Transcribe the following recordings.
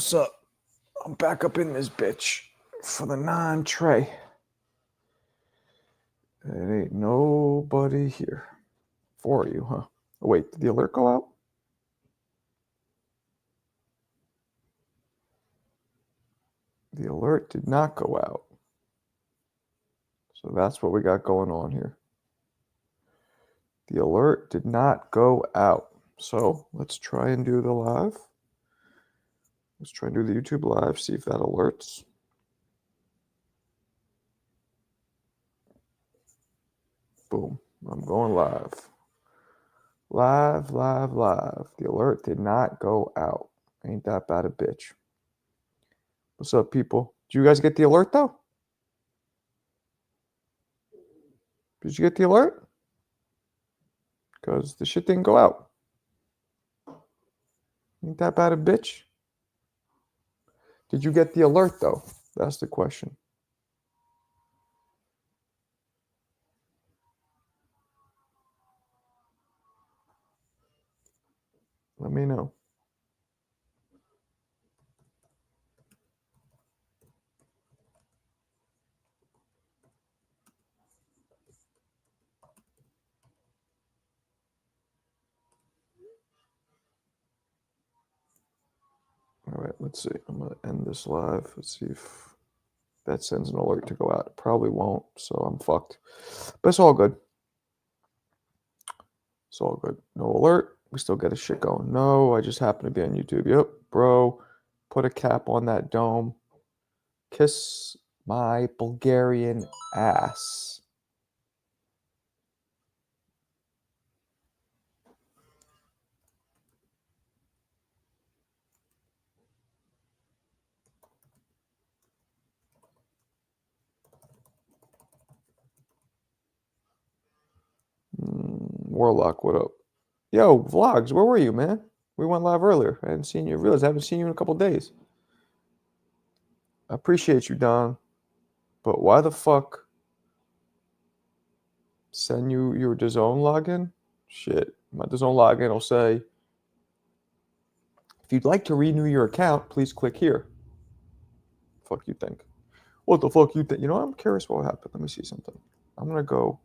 What's up? I'm back up in this bitch for the non-tray. There ain't nobody here. 4 of you, huh? Oh, wait, did the alert go out? The alert did not go out. So that's what we got going on here. The alert did not go out. So let's try and do the live. Let's try and do the YouTube live, see if that alerts. Boom. I'm going live. Live. The alert did not go out. Ain't that bad a bitch. What's up, people? Did you guys get the alert, though? Did you get the alert? Because the shit didn't go out. Ain't that bad a bitch? Did you get the alert, though? That's the question. Let me know. All right, let's see. I'm going to end this live. Let's see if that sends an alert to go out. It probably won't, so I'm fucked. But it's all good. It's all good. No alert. We still get a shit going. No, I just happen to be on YouTube. Yep, bro. Put a cap on that dome. Kiss my Bulgarian ass. Warlock, what up? Yo, Vlogs, where were you, man? We went live earlier. I hadn't seen you. I realized I haven't seen you in a couple days. I appreciate you, Don. But why the fuck send you your DAZN login? Shit. My DAZN login will say, if you'd like to renew your account, please click here. Fuck you think? What the fuck you think? You know, I'm curious what happened. Let me see something. I'm going to go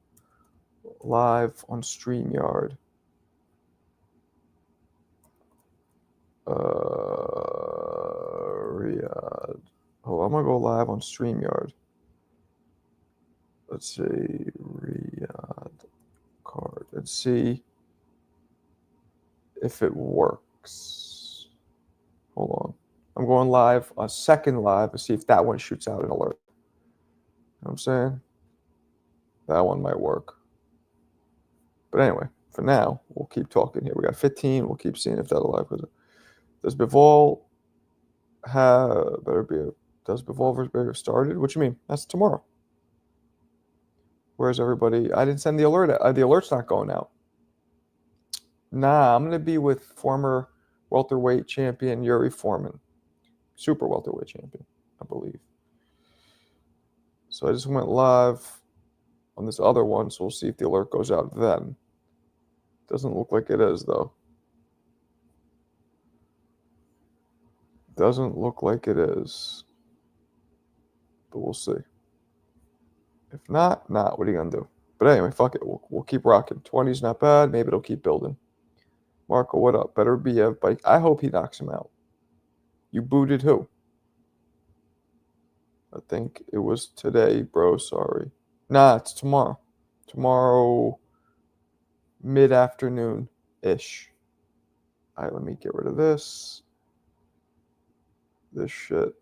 live on StreamYard. Riyadh. Oh, I'm going to go live on StreamYard. Let's see. Riyadh card. Let's see if it works. Hold on. I'm going live, a second live, to see if that one shoots out an alert. You know what I'm saying? That one might work. But anyway, for now, we'll keep talking here. We got 15. We'll keep seeing if that alive goes. Does Bivol have does Bivol versus Beterbiev started? What you mean? That's tomorrow. Where's everybody? I didn't send the alert out. The alert's not going out. Nah, I'm gonna be with former welterweight champion Yuri Foreman. Super welterweight champion, I believe. So I just went live on this other one, so we'll see if the alert goes out then. Doesn't look like it is, though. Doesn't look like it is. But we'll see. If not, what are you going to do? But anyway, fuck it. We'll keep rocking. 20's not bad. Maybe it'll keep building. Marco, what up? Beterbiev bike. I hope he knocks him out. You booted who? I think it was today, bro. Sorry. Nah, it's tomorrow. Tomorrow, mid-afternoon-ish. All right, let me get rid of this. This shit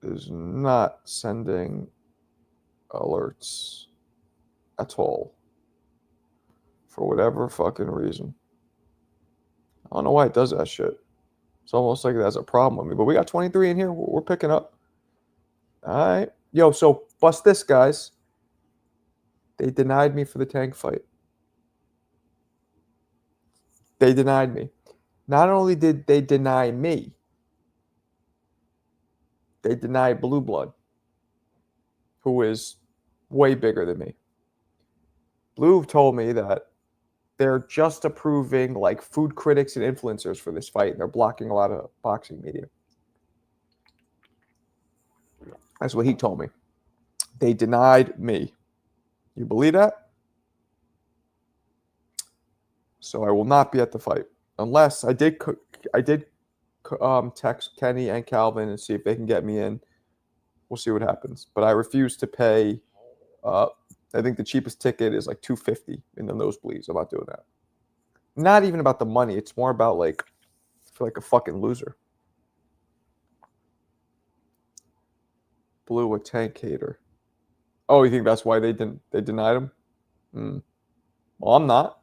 is not sending alerts at all. For whatever fucking reason. I don't know why it does that shit. It's almost like it has a problem with me. But we got 23 in here. We're picking up. All right. Yo, so bust this, guys. They denied me for the tank fight. They denied me. Not only did they deny me, they denied Blue Blood, who is way bigger than me. Blue told me that they're just approving like food critics and influencers for this fight, and they're blocking a lot of boxing media. That's what he told me. They denied me. You believe that? So I will not be at the fight unless I did text Kenny and Calvin and see if they can get me in. We'll see what happens. But I refuse to pay. I think the cheapest ticket is like $250 in the nosebleeds. I'm not doing that. Not even about the money. It's more about like I feel like a fucking loser. Blue a tank hater. Oh, you think that's why they denied him? Well, I'm not.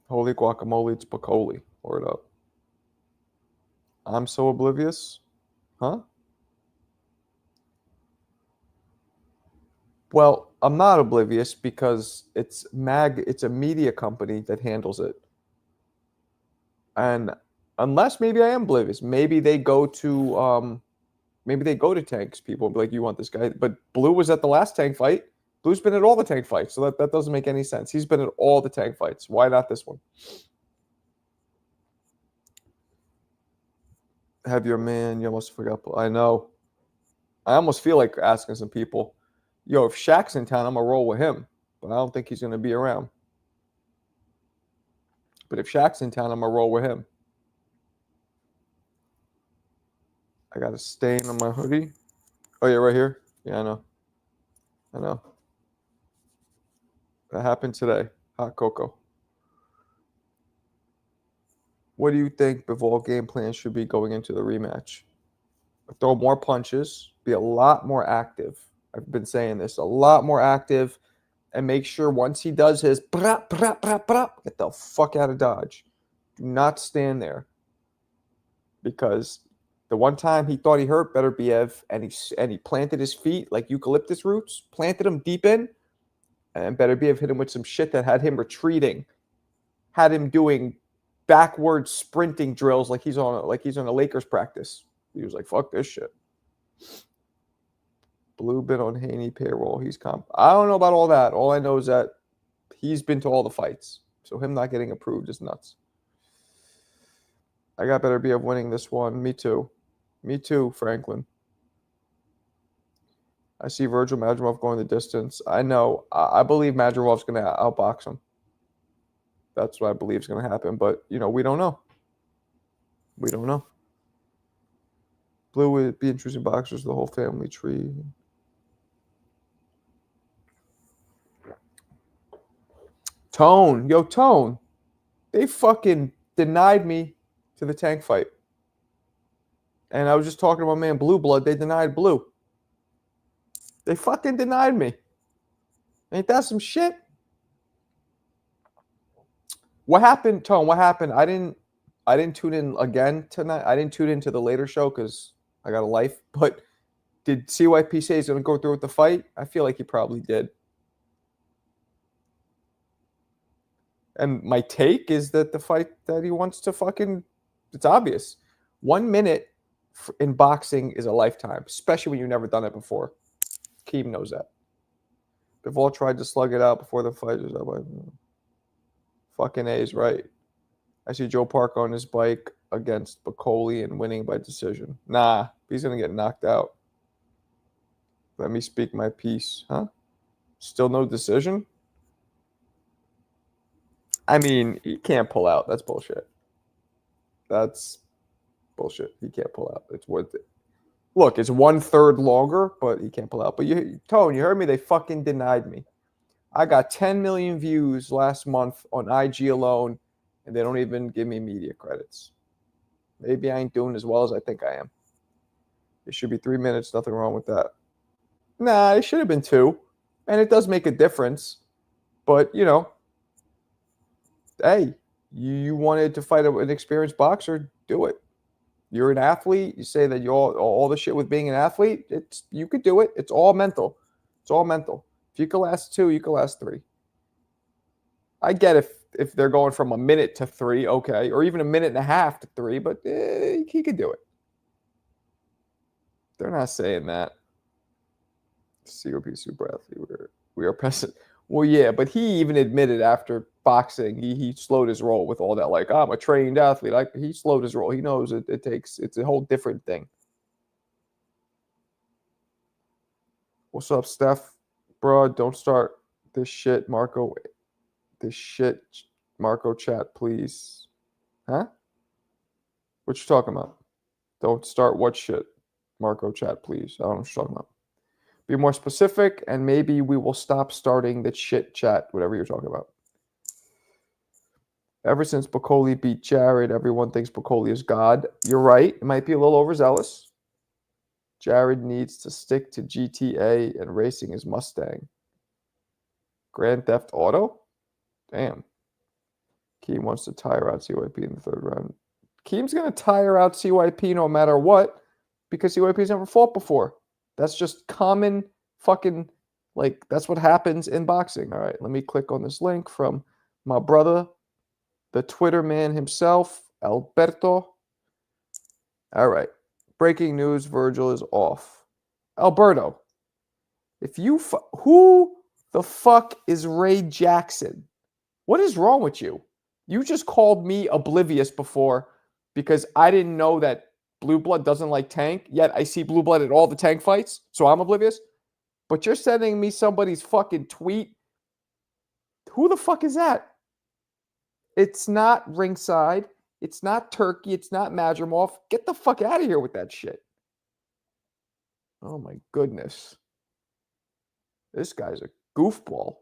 Holy guacamole, it's Bakole. Word up. I'm so oblivious. Huh? Well, I'm not oblivious because it's a media company that handles it. And unless maybe I am oblivious, maybe they go to tanks people and be like, you want this guy? But Blue was at the last tank fight. Blue's been at all the tank fights, so that doesn't make any sense. He's been at all the tank fights. Why not this one? Have your man, you almost forgot. I know. I almost feel like asking some people, yo, if Shaq's in town, I'm going to roll with him. But I don't think he's going to be around. But if Shaq's in town, I'm going to roll with him. I got a stain on my hoodie. Oh, yeah, right here? Yeah, I know. That happened today. Hot cocoa. What do you think Bivol game plan should be going into the rematch? Throw more punches, be a lot more active. I've been saying this, a lot more active, and make sure once he does his get the fuck out of Dodge. Do not stand there. Because the one time he thought he hurt Beterbiev and he planted his feet like eucalyptus roots, planted them deep in, and Beterbiev hit him with some shit that had him retreating, had him doing backward sprinting drills like he's on a Lakers practice. He was like, fuck this shit. Blue been on Haney payroll. He's I don't know about all that. All I know is that he's been to all the fights. So him not getting approved is nuts. I got Beterbiev winning this one. Me too. Me too, Franklin. I see Virgil Madrimov going the distance. I know. I believe Madrimov's going to outbox him. That's what I believe is going to happen. But, we don't know. We don't know. Blue would be introducing boxers to the whole family tree. Tone. Yo, Tone. They fucking denied me to the tank fight. And I was just talking to my man Blue Blood. They denied Blue. They fucking denied me. Ain't that some shit? What happened, Tone? What happened? I didn't tune in again tonight. I didn't tune into the later show because I got a life. But did CYP say he's going to go through with the fight? I feel like he probably did. And my take is that the fight that he wants to it's obvious. 1 minute in boxing is a lifetime, especially when you've never done it before. Keem knows that. Bivol tried to slug it out before the fight. Fucking A is right. I see Joe Parker on his bike against Bakole and winning by decision. Nah, he's going to get knocked out. Let me speak my piece. Huh? Still no decision? I mean, he can't pull out. That's bullshit. That's bullshit. He can't pull out. It's worth it. Look, it's 1/3 longer, but he can't pull out. But Tone, you heard me? They fucking denied me. I got 10 million views last month on IG alone, and they don't even give me media credits. Maybe I ain't doing as well as I think I am. It should be 3 minutes. Nothing wrong with that. Nah, it should have been 2. And it does make a difference. But, hey, you wanted to fight an experienced boxer, do it. You're an athlete. You say that all the shit with being an athlete, you could do it. It's all mental. It's all mental. If you could last 2, you could last 3. I get if they're going from a minute to 3, okay, or even a minute and a half to 3, but he could do it. They're not saying that. COP super athlete. We are peasant. Well, yeah, but he even admitted after boxing. He slowed his roll with all that. Like, I'm a trained athlete. Like, he slowed his roll. He knows it's a whole different thing. What's up, Steph? Bro, don't start this shit, Marco. This shit, Marco chat, please. Huh? What you talking about? Don't start what shit? Marco chat, please. I don't know what you're talking about. Be more specific, and maybe we will stop starting the shit chat, whatever you're talking about. Ever since Bakole beat Jared, everyone thinks Bakole is God. You're right. It might be a little overzealous. Jared needs to stick to GTA and racing his Mustang. Grand Theft Auto? Damn. Keem wants to tire out CYP in the third round. Keem's going to tire out CYP no matter what because CYP's never fought before. That's just common fucking, like, that's what happens in boxing. All right, let me click on this link from my brother, the Twitter man himself, Alberto. All right, breaking news, Virgil is off. Alberto, if you, who the fuck is Ray Jackson? What is wrong with you? You just called me oblivious before because I didn't know that Blue Blood doesn't like Tank, yet I see Blue Blood at all the Tank fights, so I'm oblivious. But you're sending me somebody's fucking tweet. Who the fuck is that? It's not Ringside. It's not Turkey. It's not Madrimov. Get the fuck out of here with that shit. Oh my goodness. This guy's a goofball.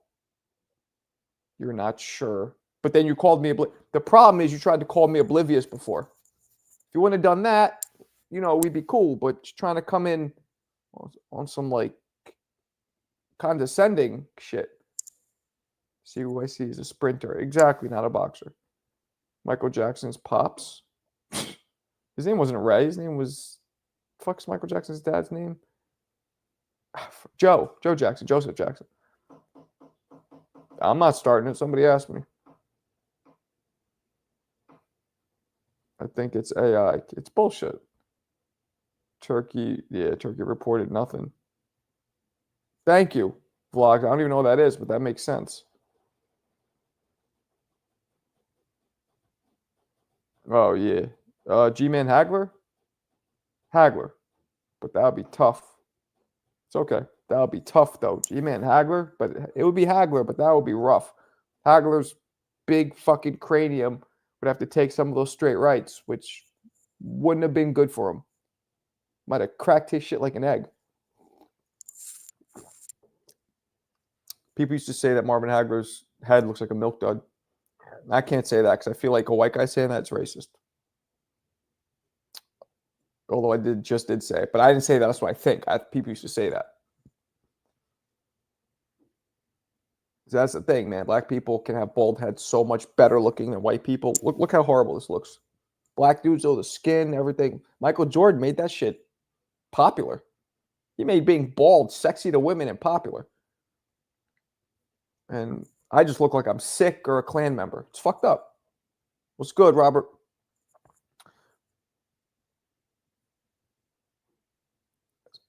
You're not sure. But then you called me oblivious. The problem is you tried to call me oblivious before. If you wouldn't have done that, you know, we'd be cool. But trying to come in on some, like, condescending shit. See who I see is a sprinter. Exactly, not a boxer. Michael Jackson's pops. His name wasn't Ray. His name was... Fuck's Michael Jackson's dad's name? Joe Jackson. Joseph Jackson. I'm not starting it. Somebody asked me. I think it's AI. It's bullshit. Turkey reported nothing. Thank you, Vlog. I don't even know what that is, but that makes sense. Oh, yeah. G-Man Hagler? Hagler. But that would be tough. It's okay. That would be tough, though. G-Man Hagler? But it would be Hagler, but that would be rough. Hagler's big fucking cranium would have to take some of those straight rights, which wouldn't have been good for him. Might have cracked his shit like an egg. People used to say that Marvin Hagler's head looks like a milk dud. I can't say that because I feel like a white guy saying that's racist. Although I just did say it, but I didn't say that. That's what I think. People used to say that. So that's the thing, man. Black people can have bald heads so much better looking than white people. Look how horrible this looks. Black dudes, though, the skin, everything. Michael Jordan made that shit popular. He made being bald sexy to women and popular. And I just look like I'm sick or a Klan member. It's fucked up. What's good, Robert?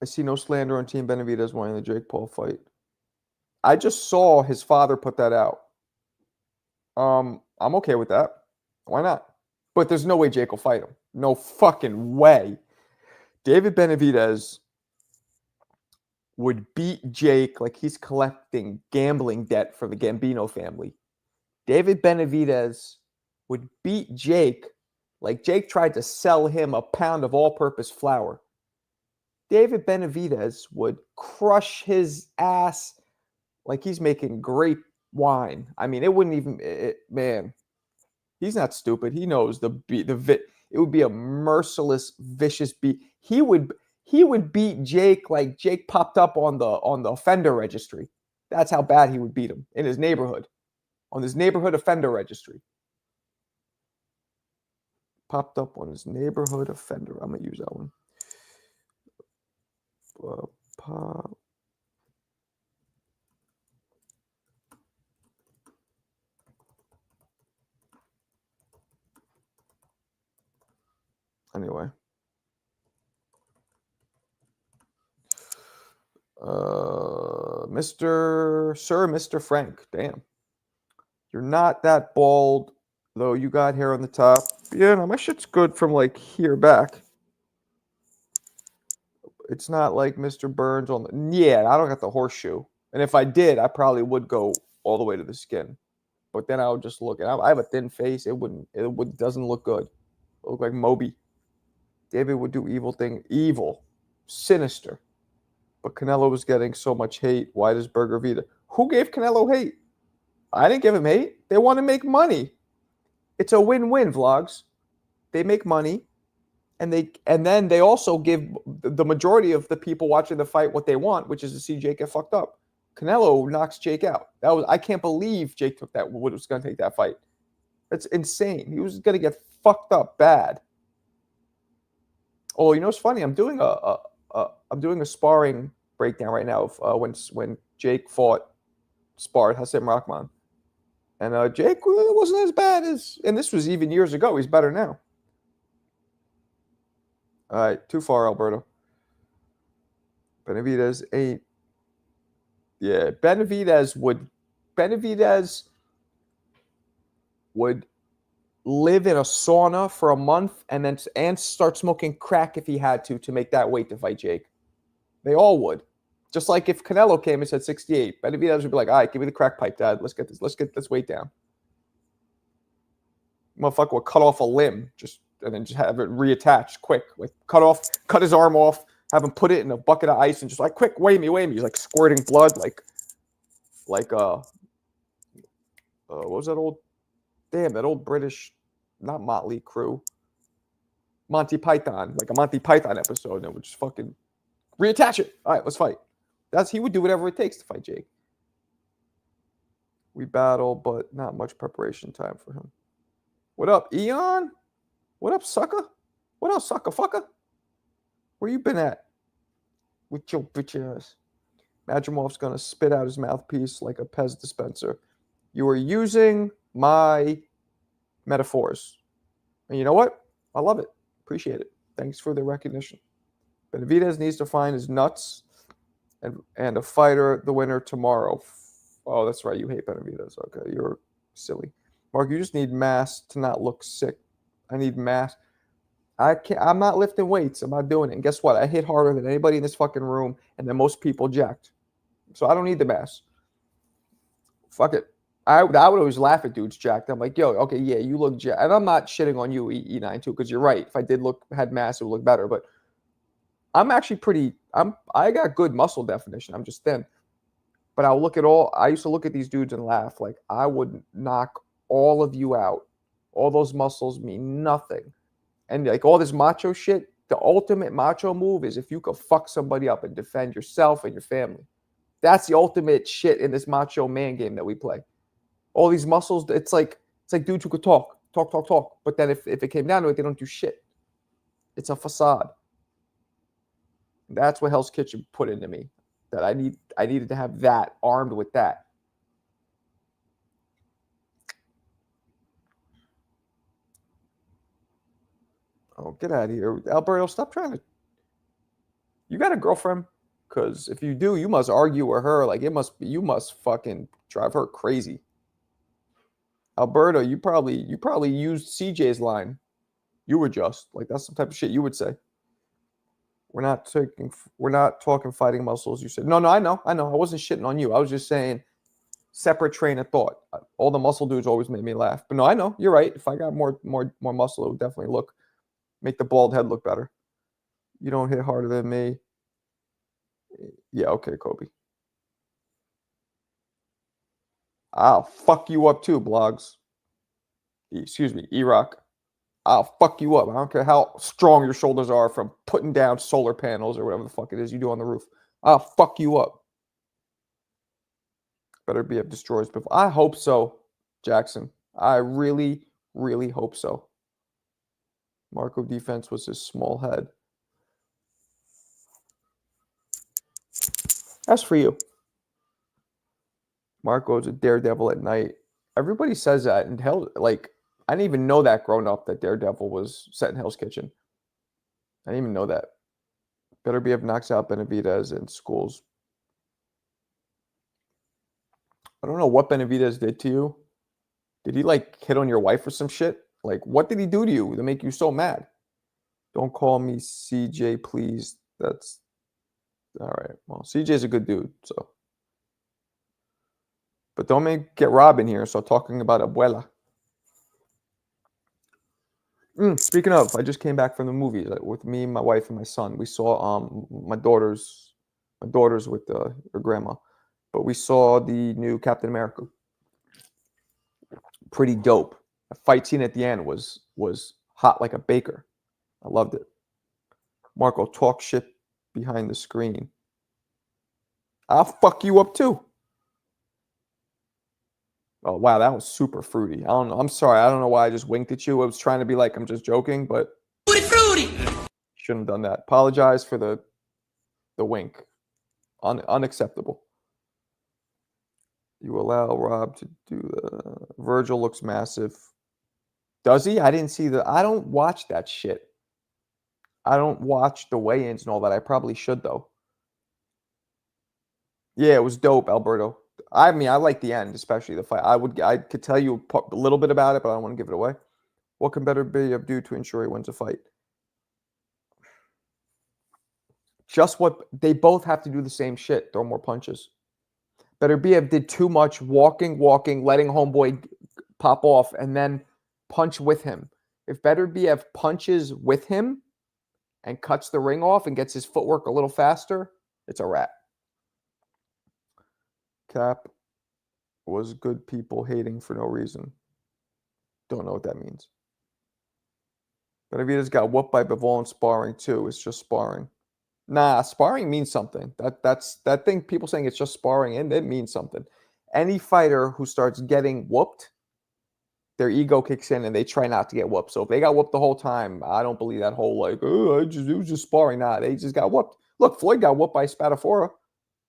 I see no slander on Team Benavidez winning the Jake Paul fight. I just saw his father put that out. I'm okay with that. Why not? But there's no way Jake will fight him. No fucking way. David Benavidez would beat Jake like he's collecting gambling debt for the Gambino family. David Benavidez would beat Jake like Jake tried to sell him a pound of all-purpose flour. David Benavidez would crush his ass like he's making grape wine. I mean, it wouldn't even... man, he's not stupid. He knows it would be a merciless, vicious beat. He would beat Jake like Jake popped up on the offender registry. That's how bad he would beat him in his neighborhood, on his neighborhood offender registry. Popped up on his neighborhood offender. I'm gonna use that one. Anyway. Mr. Frank. Damn. You're not that bald, though you got hair on the top. Yeah, no, my shit's good from like here back. It's not like Mr. Burns on the. Yeah, I don't got the horseshoe. And if I did, I probably would go all the way to the skin. But then I would just look. And I have a thin face. It doesn't look good. It look like Moby. David would do evil, sinister. But Canelo was getting so much hate. Why does Burger Vita? Who gave Canelo hate? I didn't give him hate. They want to make money. It's a win-win, vlogs. They make money, and then they also give the majority of the people watching the fight what they want, which is to see Jake get fucked up. Canelo knocks Jake out. I can't believe Jake took that. What was going to take that fight? That's insane. He was going to get fucked up bad. Oh, you know what's funny? I'm doing a sparring breakdown right now of when Jake sparred Hassan Rahman. And Jake wasn't as bad as, and this was even years ago. He's better now. All right, too far, Alberto. Benavidez ain't. Yeah, Benavidez would live in a sauna for a month and start smoking crack if he had to make that weight to fight Jake. They all would. Just like if Canelo came and said 68, Benavidez would be like, all right, give me the crack pipe, Dad. Let's get this weight down. Motherfucker would cut off a limb and then just have it reattached quick. Like cut his arm off, have him put it in a bucket of ice and just like, quick, weigh me. He's like squirting blood like what was that old British, not Motley Crue, Monty Python, like a Monty Python episode, and it would just fucking reattach it. All right, let's fight. He would do whatever it takes to fight Jake. We battle, but not much preparation time for him. What up, Eon? What up, sucker? What up, sucker fucker? Where you been at? With your bitch ass. Madrimov's gonna spit out his mouthpiece like a Pez dispenser. You are using my metaphors. And you know what? I love it. Appreciate it. Thanks for the recognition. Benavidez needs to find his nuts and a fighter the winner tomorrow. Oh, that's right. You hate Benavidez. Okay, you're silly. Mark, you just need mass to not look sick. I need mass. I'm not lifting weights. I'm not doing it. And guess what? I hit harder than anybody in this fucking room and than most people jacked. So I don't need the mass. Fuck it. I would always laugh at dudes jacked. I'm like, yo, okay, yeah, you look jacked. And I'm not shitting on you, E9 too, because you're right. If I had mass, it would look better. But I'm actually I got good muscle definition. I'm just thin. But I used to look at these dudes and laugh. Like, I would knock all of you out. All those muscles mean nothing. And like all this macho shit, the ultimate macho move is if you could fuck somebody up and defend yourself and your family. That's the ultimate shit in this macho man game that we play. All these muscles, it's like dudes who could talk. But then if it came down to it, they don't do shit. It's a facade. That's what Hell's Kitchen put into me. That I needed to have that armed with that. Oh, get out of here. Alberto, stop trying to. You got a girlfriend? Because if you do, you must argue with her. Like, you must fucking drive her crazy. Alberto, you probably used CJ's line. You were just. Like, that's the type of shit you would say. We're not talking fighting muscles. You said, no, I know. I wasn't shitting on you. I was just saying separate train of thought. All the muscle dudes always made me laugh. But no, I know. You're right. If I got more muscle, it would definitely make the bald head look better. You don't hit harder than me. Yeah, okay, Kobe. I'll fuck you up too, blogs. Excuse me, E-Rock. I'll fuck you up. I don't care how strong your shoulders are from putting down solar panels or whatever the fuck it is you do on the roof. I'll fuck you up. Beterbiev destroys Bivol. I hope so, Jackson. I really, really hope so. Marco defense was his small head. That's for you. Marco's a daredevil at night. Everybody says that, and hell, like, I didn't even know that growing up, that Daredevil was set in Hell's Kitchen. I didn't even know that. Beterbiev knocks out Benavidez in schools. I don't know what Benavidez did to you, Did he like hit on your wife or some shit? Like, what did he do to you to make you so mad? Don't call me CJ, please. That's all right. Well, CJ's a good dude, so. But don't get Rob in here. So talking about abuela. Speaking of, I just came back from the movies with me, my wife, and my son. We saw my daughter's with her grandma, but we saw the new Captain America. Pretty dope. The fight scene at the end was hot like a baker. I loved it. Marco, talk shit behind the screen. I'll fuck you up too. Oh, wow, that was super fruity. I don't know. I'm sorry. I don't know why I just winked at you. I was trying to be like, I'm just joking, but fruity. Shouldn't have done that. Apologize for the wink. Unacceptable. You allow Rob to do the... Virgil looks massive. Does he? I didn't see I don't watch that shit. I don't watch the weigh-ins and all that. I probably should, though. Yeah, it was dope, Alberto. I mean, I like the end, especially the fight. I could tell you a little bit about it, but I don't want to give it away. What can Beterbiev do to ensure he wins a fight? Just what they both have to do the same shit. Throw more punches. Beterbiev did too much walking, letting homeboy pop off, and then punch with him. If Beterbiev punches with him and cuts the ring off and gets his footwork a little faster, it's a wrap. Cap was good people hating for no reason. Don't know what that means. Beterbiev got whooped by Bivol in sparring too. It's just sparring. Nah, sparring means something. That's that thing. People saying it's just sparring, and it means something. Any fighter who starts getting whooped, their ego kicks in, and they try not to get whooped. So if they got whooped the whole time, I don't believe that whole like, oh, it was just sparring. Nah, they just got whooped. Look, Floyd got whooped by Spadafora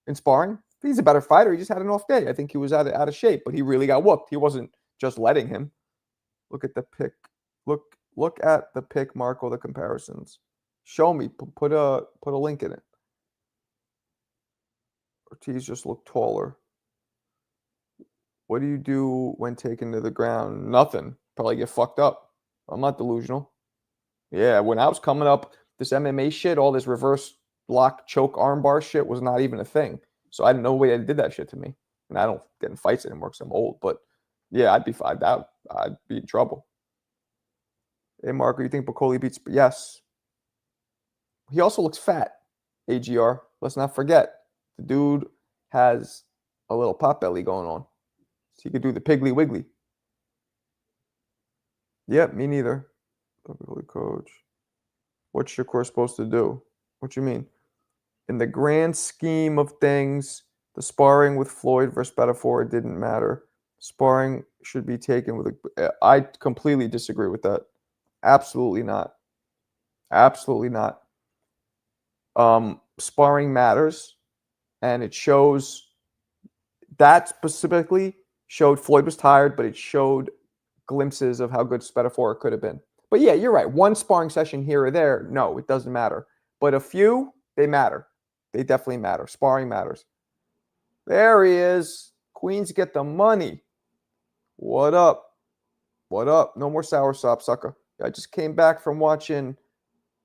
in sparring. He's a better fighter. He just had an off day. I think he was out of shape, but he really got whooped. He wasn't just letting him. Look at the pick. Look at the pick, Marco. The comparisons. Show me. Put a link in it. Ortiz just looked taller. What do you do when taken to the ground? Nothing. Probably get fucked up. I'm not delusional. Yeah, when I was coming up, this MMA shit, all this reverse lock, choke, armbar shit was not even a thing. So I didn't know way they did that shit to me. And I don't get in fights anymore because I'm old. But yeah, I'd be fine. I'd be in trouble. Hey, Marco, you think Bakole beats? Yes. He also looks fat. AGR. Let's not forget. The dude has a little pot belly going on. So he could do the piggly wiggly. Yep, me neither. Coach. What's your course supposed to do? What you mean? In the grand scheme of things, the sparring with Floyd versus Beterbiev didn't matter. Sparring should be taken with I completely disagree with that. Absolutely not. Absolutely not. Sparring matters, and it shows. That specifically showed Floyd was tired, but it showed glimpses of how good Beterbiev could have been. But yeah, you're right. One sparring session here or there, no, it doesn't matter. But a few, they matter. They definitely matter. Sparring matters. There he is. Queens get the money. What up? What up? No more soursop, sucker. I just came back from watching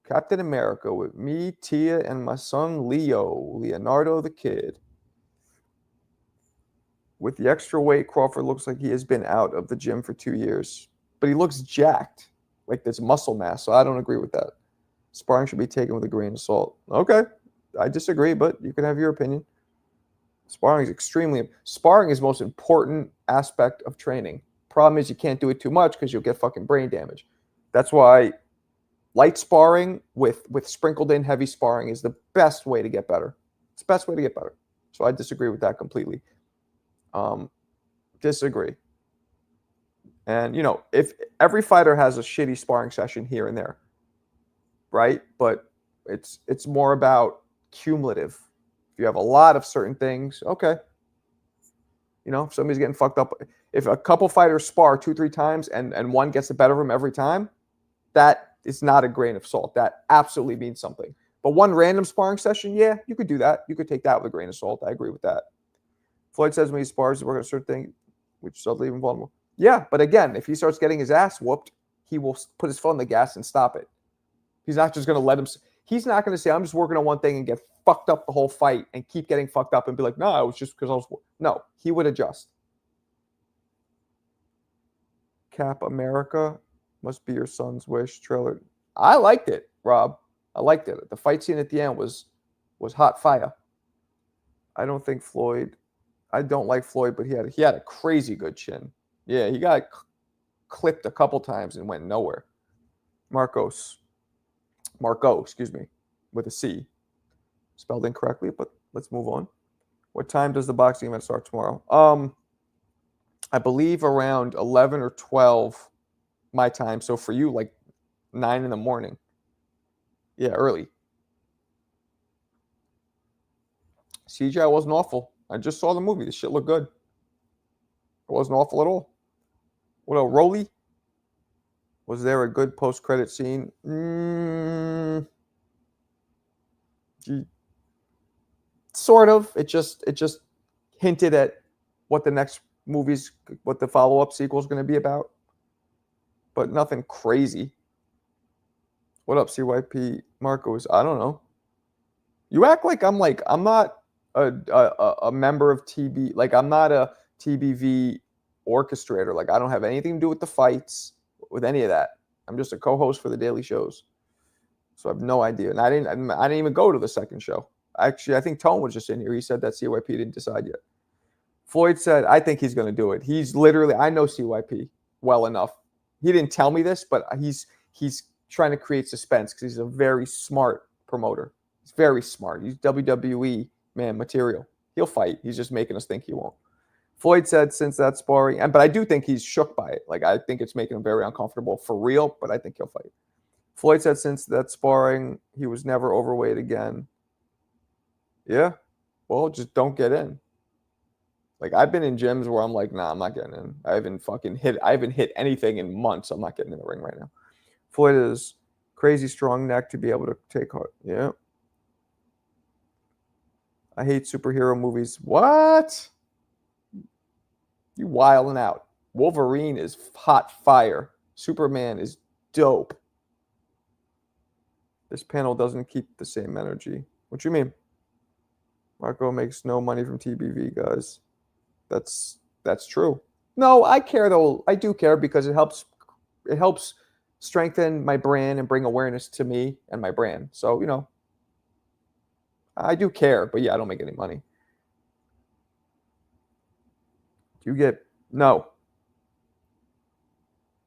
Captain America with me, Tia, and my son Leo, Leonardo the Kid. With the extra weight, Crawford looks like he has been out of the gym for 2 years. But he looks jacked, like there's muscle mass, so I don't agree with that. Sparring should be taken with a grain of salt. Okay, I disagree, but you can have your opinion. Sparring is the most important aspect of training. Problem is you can't do it too much because you'll get fucking brain damage. That's why light sparring with sprinkled in heavy sparring is the best way to get better. It's the best way to get better. So I disagree with that completely. Disagree. And, you know, if every fighter has a shitty sparring session here and there, right? But it's more about cumulative. If you have a lot of certain things, okay. You know, if somebody's getting fucked up, if a couple fighters spar 2-3 times and one gets the better of them every time, that is not a grain of salt. That absolutely means something. But one random sparring session, yeah, you could do that. You could take that with a grain of salt. I agree with that. Floyd says when he spars, we're going to start thinking, which is suddenly even vulnerable. Yeah, but again, if he starts getting his ass whooped, he will put his foot on the gas and stop it. He's not just going to let him. He's not going to say, I'm just working on one thing and get fucked up the whole fight and keep getting fucked up and be like, no, it was just because I was. No, he would adjust. Cap America must be your son's wish trailer. I liked it, Rob. I liked it. The fight scene at the end was hot fire. I don't like Floyd, but he had a crazy good chin. Yeah, he got clipped a couple times and went nowhere. Marco, excuse me, with a C. Spelled incorrectly, but let's move on. What time does the boxing event start tomorrow? I believe around 11 or 12 my time. So for you, like 9 in the morning. Yeah, early. CGI wasn't awful. I just saw the movie. The shit looked good. It wasn't awful at all. What else? Rolly? Was there a good post-credit scene? Sort of. It just hinted at what the next movie's, what the follow-up sequel is going to be about. But nothing crazy. What up, CYP Marcos? I don't know. You act like I'm not a member of TB. Like I'm not a TBV orchestrator. Like I don't have anything to do with the fights, with any of that. I'm just a co-host for the daily shows. So I have no idea. And I didn't even go to the second show. Actually, I think Tone was just in here. He said that CYP didn't decide yet. Floyd said, I think he's going to do it. He's literally, I know CYP well enough. He didn't tell me this, but he's trying to create suspense because he's a very smart promoter. He's very smart. He's WWE, man, material. He'll fight. He's just making us think he won't. Floyd said since that sparring, but I do think he's shook by it. Like I think it's making him very uncomfortable for real, but I think he'll fight. Floyd said since that sparring, he was never overweight again. Yeah, well, just don't get in. Like I've been in gyms where I'm like, nah, I'm not getting in. I haven't hit anything in months. I'm not getting in the ring right now. Floyd is crazy strong neck to be able to take hard. Yeah. I hate superhero movies. What? You wilding out. Wolverine is hot fire. Superman is dope. This panel doesn't keep the same energy. What you mean? Marco makes no money from TBV, guys. That's true. No, I care though. I do care because it helps strengthen my brand and bring awareness to me and my brand. So, you know, I do care, but yeah, I don't make any money. Do you get no?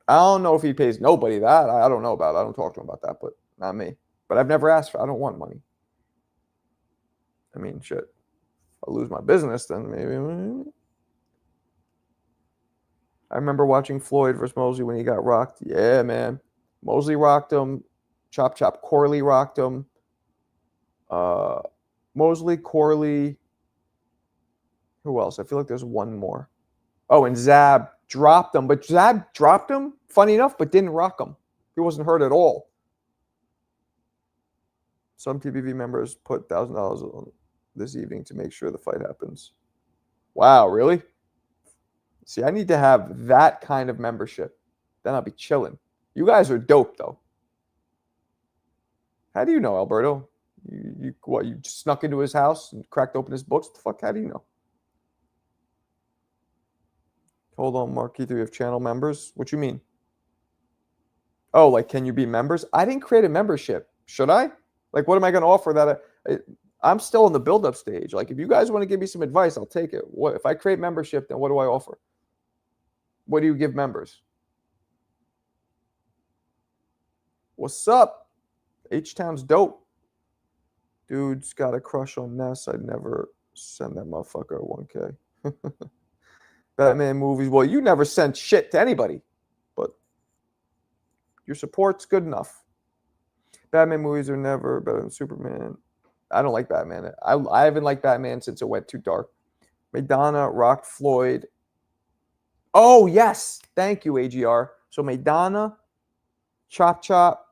I don't know if he pays nobody that. I don't know about it. I don't talk to him about that, but not me. But I've never asked for. I don't want money. I mean, shit. If I lose my business, then maybe. I remember watching Floyd versus Mosley when he got rocked. Yeah, man. Mosley rocked him. Chop Chop Corley rocked him. Mosley, Corley. Who else? I feel like there's one more. Oh, and Zab dropped him. But Zab dropped him, funny enough, but didn't rock him. He wasn't hurt at all. Some TBV members put $1,000 on this evening to make sure the fight happens. Wow, really? See, I need to have that kind of membership. Then I'll be chilling. You guys are dope, though. How do you know, Alberto? You snuck into his house and cracked open his books? What the fuck? How do you know? Hold on, Marquis. Do we have channel members? What you mean? Oh, like, can you be members? I didn't create a membership. Should I? Like, what am I going to offer that I'm still in the build-up stage. Like, if you guys want to give me some advice, I'll take it. What if I create membership, then what do I offer? What do you give members? What's up? H-Town's dope. Dude's got a crush on Ness. I'd never send that motherfucker 1K. Batman movies. Well, you never sent shit to anybody, but your support's good enough. Batman movies are never better than Superman. I don't like Batman. I haven't liked Batman since it went too dark. Madonna rocked Floyd. Oh, yes. Thank you, AGR. So Madonna, Chop Chop,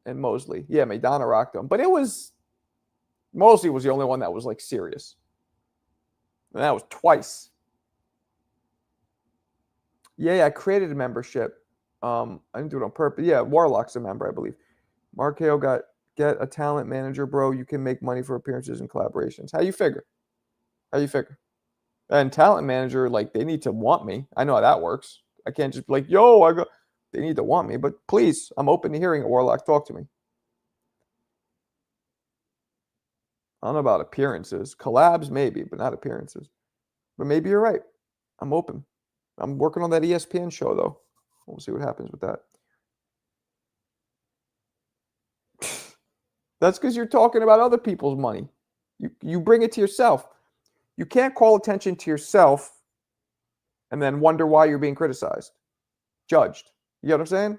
and Mosley. Yeah, Madonna rocked them. But Mosley was the only one that was like serious. And that was twice. Yeah, I created a membership. I didn't do it on purpose. Yeah, Warlock's a member, I believe. Mark Hale got get a talent manager, bro. You can make money for appearances and collaborations. How you figure? How you figure? And talent manager, like they need to want me. I know how that works. I can't just be like, yo, I go. They need to want me. But please, I'm open to hearing it. Warlock, talk to me. I don't know about appearances. Collabs, maybe, but not appearances. But maybe you're right. I'm open. I'm working on that ESPN show, though. We'll see what happens with that. That's because you're talking about other people's money. You bring it to yourself. You can't call attention to yourself and then wonder why you're being criticized, judged. You know what I'm saying?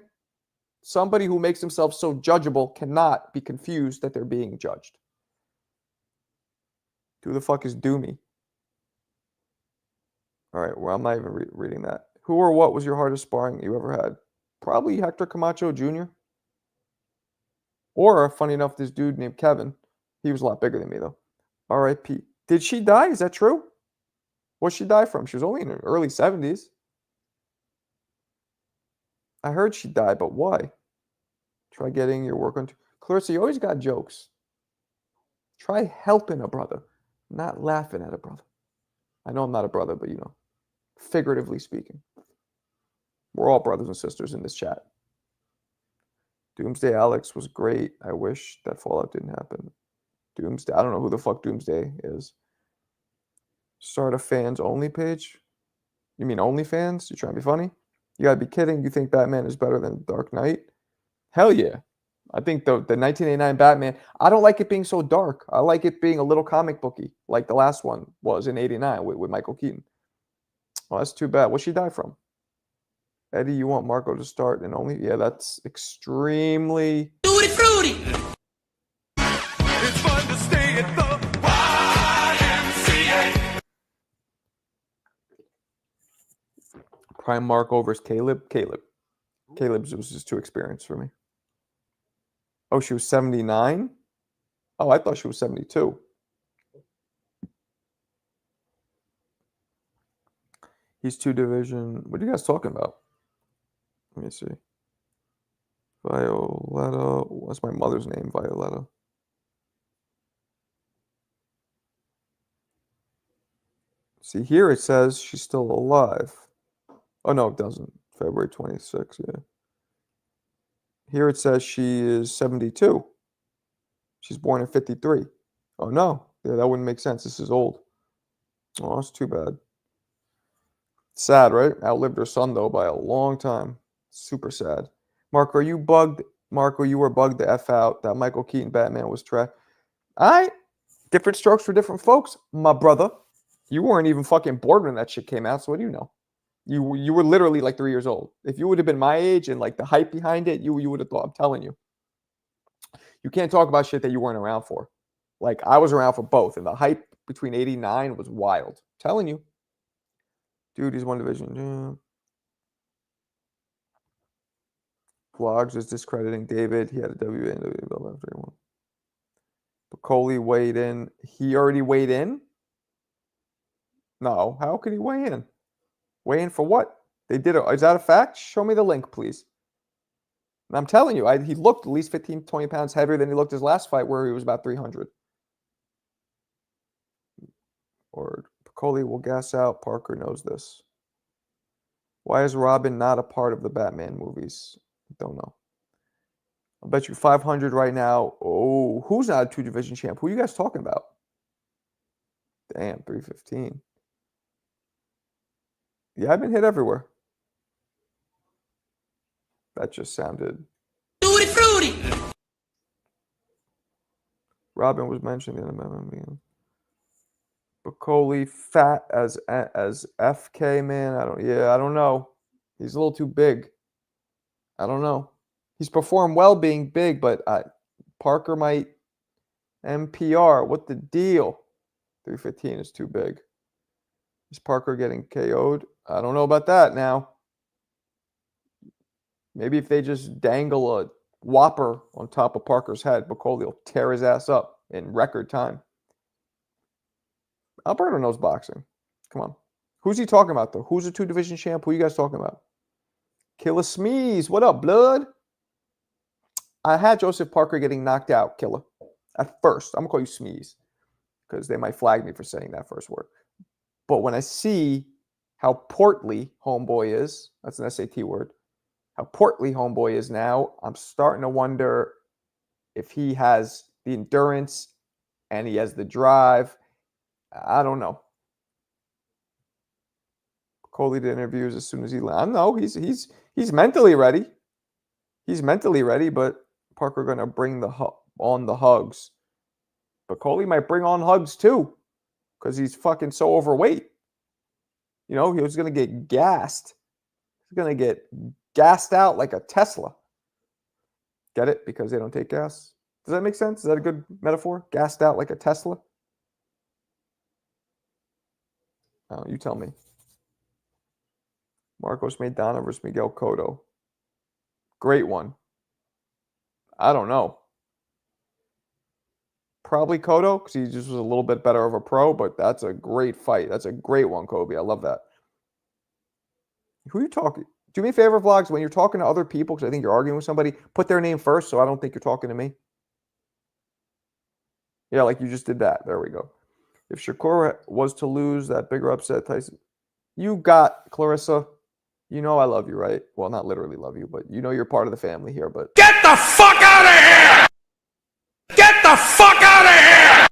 Somebody who makes themselves so judgeable cannot be confused that they're being judged. Who the fuck is Doomy? All right, well, I'm not even reading that. Who or what was your hardest sparring you ever had? Probably Hector Camacho Jr. Or, funny enough, this dude named Kevin. He was a lot bigger than me, though. R.I.P. Did she die? Is that true? What'd she die from? She was only in her early 70s. I heard she died, but why? Try getting your work on. Clarissa, you always got jokes. Try helping a brother, not laughing at a brother. I know I'm not a brother, but figuratively speaking. We're all brothers and sisters in this chat. Doomsday Alex was great. I wish that Fallout didn't happen. Doomsday. I don't know who the fuck Doomsday is. Start a fans only page? You mean OnlyFans? You trying to be funny? You gotta be kidding. You think Batman is better than Dark Knight? Hell yeah. I think the 1989 Batman, I don't like it being so dark. I like it being a little comic booky, like the last one was in 89 with Michael Keaton. Oh, that's too bad. What'd she die from? Eddie, you want Marco to start and only? Yeah, that's extremely... Tutti frutti! It's fun to stay at the YMCA. Prime Marco versus Caleb. Caleb's was just too experienced for me. Oh, she was 79? Oh, I thought she was 72. He's 2 division. What are you guys talking about? Let me see. Violetta. What's my mother's name? Violetta. See, here it says she's still alive. Oh, no, it doesn't. February 26th, yeah. Here it says she is 72. She's born in 53. Oh, no. Yeah, that wouldn't make sense. This is old. Oh, that's too bad. Sad, right? Outlived her son, though, by a long time. Super sad. Marco, are you bugged? Marco, you were bugged the F out. That Michael Keaton Batman was trash. All right. Different strokes for different folks, my brother. You weren't even fucking born when that shit came out, so what do you know? You were literally like 3 years old. If you would have been my age and like the hype behind it, you would have thought. I'm telling you. You can't talk about shit that you weren't around for. Like, I was around for both, and the hype between 89 was wild. I'm telling you. Dude, he's one division. Yeah. Vlogs is discrediting David. He had a WNW belt after he won. Bakole weighed in. He already weighed in? No. How could he weigh in? Weigh in for what? They did it. Is that a fact? Show me the link, please. And I'm telling you, he looked at least 15, 20 pounds heavier than he looked his last fight where he was about 300. Or Bakole will gas out. Parker knows this. Why is Robin not a part of the Batman movies? Don't know. I'll bet you 500 right now. Oh, who's not a 2 division champ? Who are you guys talking about? Damn, 315. Yeah, I've been hit everywhere. That just sounded... Tutti frutti! Robin was mentioned in the meme. Bakole fat as FK, man. I don't know. He's a little too big. I don't know. He's performed well being big, but Parker might MPR. What the deal? 315 is too big. Is Parker getting KO'd? I don't know about that now. Maybe if they just dangle a whopper on top of Parker's head, Bakole will tear his ass up in record time. Alberto knows boxing. Come on. Who's he talking about, though? Who's the 2-division champ? Who are you guys talking about? Killer Smeeze. What up, blood? I had Joseph Parker getting knocked out, Killer. At first. I'm going to call you Smeeze because they might flag me for saying that first word. But when I see how portly Homeboy is, that's an SAT word, how portly Homeboy is now, I'm starting to wonder if he has the endurance and he has the drive. I don't know. Bakole did interviews as soon as he landed. No, he's mentally ready. He's mentally ready, but Parker going to bring on the hugs. Bakole might bring on hugs too because he's fucking so overweight. You know, he was going to get gassed. He's going to get gassed out like a Tesla. Get it? Because they don't take gas. Does that make sense? Is that a good metaphor? Gassed out like a Tesla? Oh, you tell me. Marcos Maidana versus Miguel Cotto. Great one. I don't know. Probably Cotto because he just was a little bit better of a pro, but that's a great fight. That's a great one, Kobe. I love that. Who are you talking? Do me a favor, Vlogs, when you're talking to other people, because I think you're arguing with somebody, put their name first so I don't think you're talking to me. Yeah, like you just did that. There we go. If Shakur was to lose that bigger upset, Tyson, you got Clarissa. You know I love you, right? Well, not literally love you, but you know you're part of the family here. But Get the fuck out of here! Get the fuck out of here!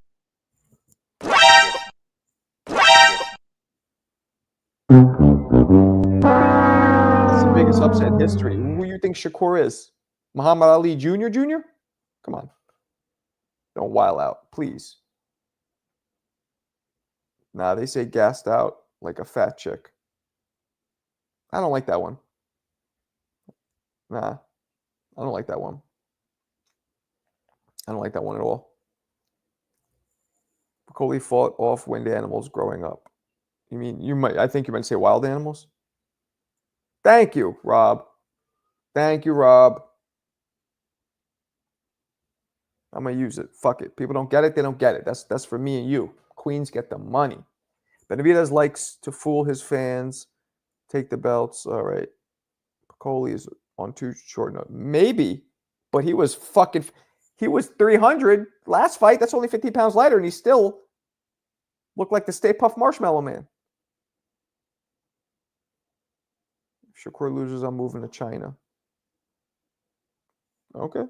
that's the biggest upset in history. Who do you think Shakur is? Muhammad Ali Jr. Jr.? Come on. Don't while out, please. Nah, they say gassed out like a fat chick. I don't like that one. Nah, I don't like that one. I don't like that one at all. Bakole fought off wind animals growing up. You mean you might? I think you might say wild animals. Thank you, Rob. Thank you, Rob. I'm gonna use it. Fuck it. People don't get it. They don't get it. That's for me and you. Queens get the money. Benavidez likes to fool his fans. Take the belts. All right. Bakole is on too short note. Maybe, but he was 300 last fight. That's only 50 pounds lighter, and he still looked like the Stay Puft Marshmallow Man. If Shakur loses, I'm moving to China. Okay.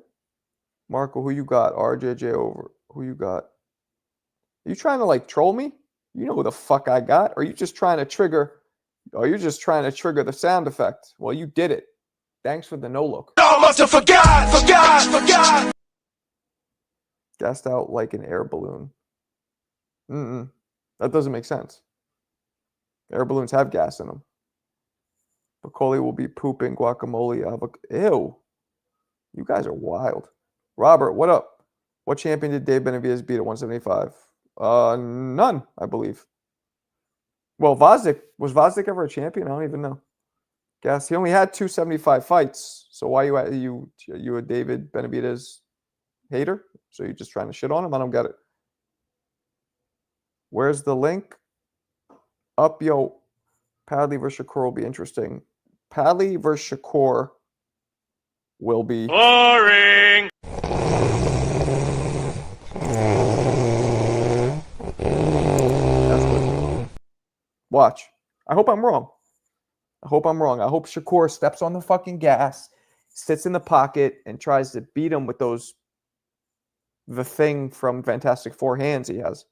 Marco, who you got? RJJ over. Who you got? Are you trying to like troll me? You know who the fuck I got? Or are you just trying to trigger? Or you're just trying to trigger the sound effect? Well, you did it. Thanks for the no look. I must have forgot. Gassed out like an air balloon. That doesn't make sense. Air balloons have gas in them. Bakole will be pooping guacamole. Ew. You guys are wild. Robert, what up? What champion did Dave Benavidez beat at 175? None, I believe. Well, Vazdik. Was Vazdik ever a champion? I don't even know. Guess he only had 275 fights. So why you a David Benavidez hater? So you're just trying to shit on him? I don't get it. Where's the link? Up, yo. Padley versus Shakur will be interesting. Padley versus Shakur will be Boring. That's good. Watch. I hope I'm wrong. I hope Shakur steps on the fucking gas, sits in the pocket, and tries to beat him with the thing from Fantastic Four hands he has.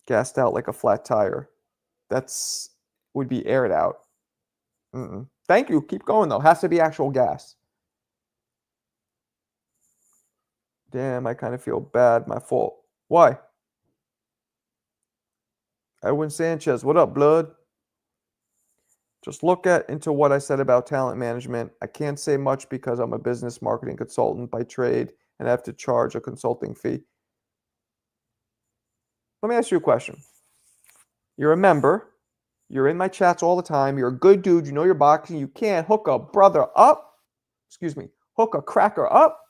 Gassed out like a flat tire. Would be aired out. Thank you. Keep going, though. Has to be actual gas. Damn, I kind of feel bad. My fault. Why? Edwin Sanchez, what up, blood? Just look into what I said about talent management. I can't say much because I'm a business marketing consultant by trade and I have to charge a consulting fee. Let me ask you a question. You're a member. You're in my chats all the time. You're a good dude. You know your boxing. You can't hook a brother up. Hook a cracker up.